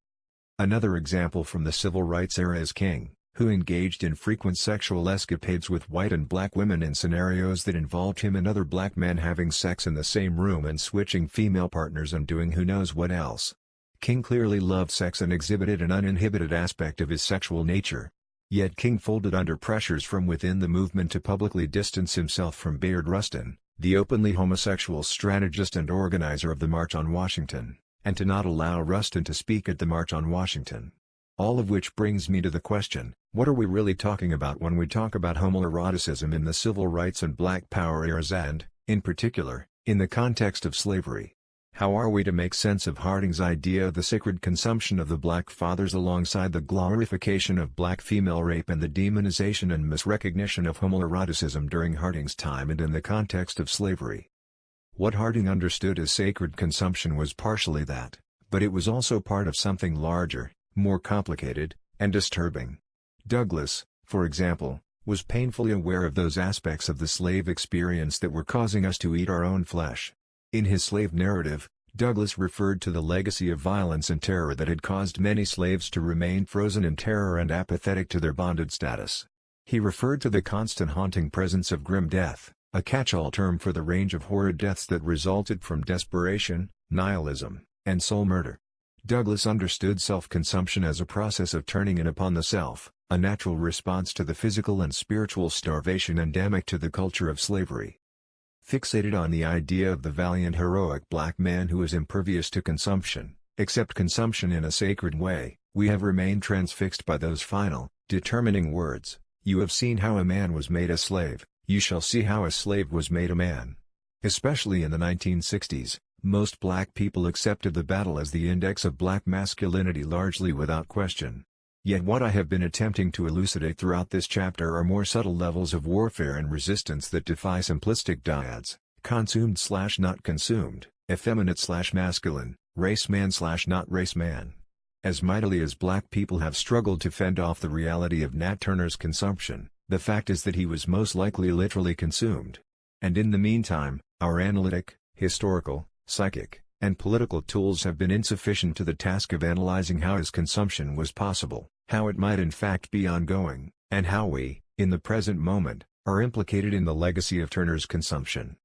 Speaker 1: Another example from the civil rights era is King, who engaged in frequent sexual escapades with white and black women in scenarios that involved him and other black men having sex in the same room and switching female partners and doing who knows what else. King clearly loved sex and exhibited an uninhibited aspect of his sexual nature. Yet King folded under pressures from within the movement to publicly distance himself from Bayard Rustin, the openly homosexual strategist and organizer of the March on Washington, and to not allow Rustin to speak at the March on Washington. All of which brings me to the question, what are we really talking about when we talk about homoeroticism in the civil rights and black power eras and, in particular, in the context of slavery? How are we to make sense of Harding's idea of the sacred consumption of the black fathers alongside the glorification of black female rape and the demonization and misrecognition of homoeroticism during Harding's time and in the context of slavery? What Harding understood as sacred consumption was partially that, but it was also part of something larger, more complicated, and disturbing. Douglass, for example, was painfully aware of those aspects of the slave experience that were causing us to eat our own flesh. In his slave narrative, Douglass referred to the legacy of violence and terror that had caused many slaves to remain frozen in terror and apathetic to their bonded status. He referred to the constant haunting presence of grim death, a catch-all term for the range of horrid deaths that resulted from desperation, nihilism, and soul murder. Douglass understood self-consumption as a process of turning in upon the self, a natural response to the physical and spiritual starvation endemic to the culture of slavery. Fixated on the idea of the valiant heroic black man who is impervious to consumption, except consumption in a sacred way, we have remained transfixed by those final, determining words, "You have seen how a man was made a slave, you shall see how a slave was made a man." Especially in the 1960s, most black people accepted the battle as the index of black masculinity largely without question. Yet what I have been attempting to elucidate throughout this chapter are more subtle levels of warfare and resistance that defy simplistic dyads, consumed/not consumed, effeminate/masculine, race man/not race man. As mightily as black people have struggled to fend off the reality of Nat Turner's consumption, the fact is that he was most likely literally consumed. And in the meantime, our analytic, historical, psychic, and political tools have been insufficient to the task of analyzing how his consumption was possible, how it might in fact be ongoing, and how we, in the present moment, are implicated in the legacy of Turner's consumption.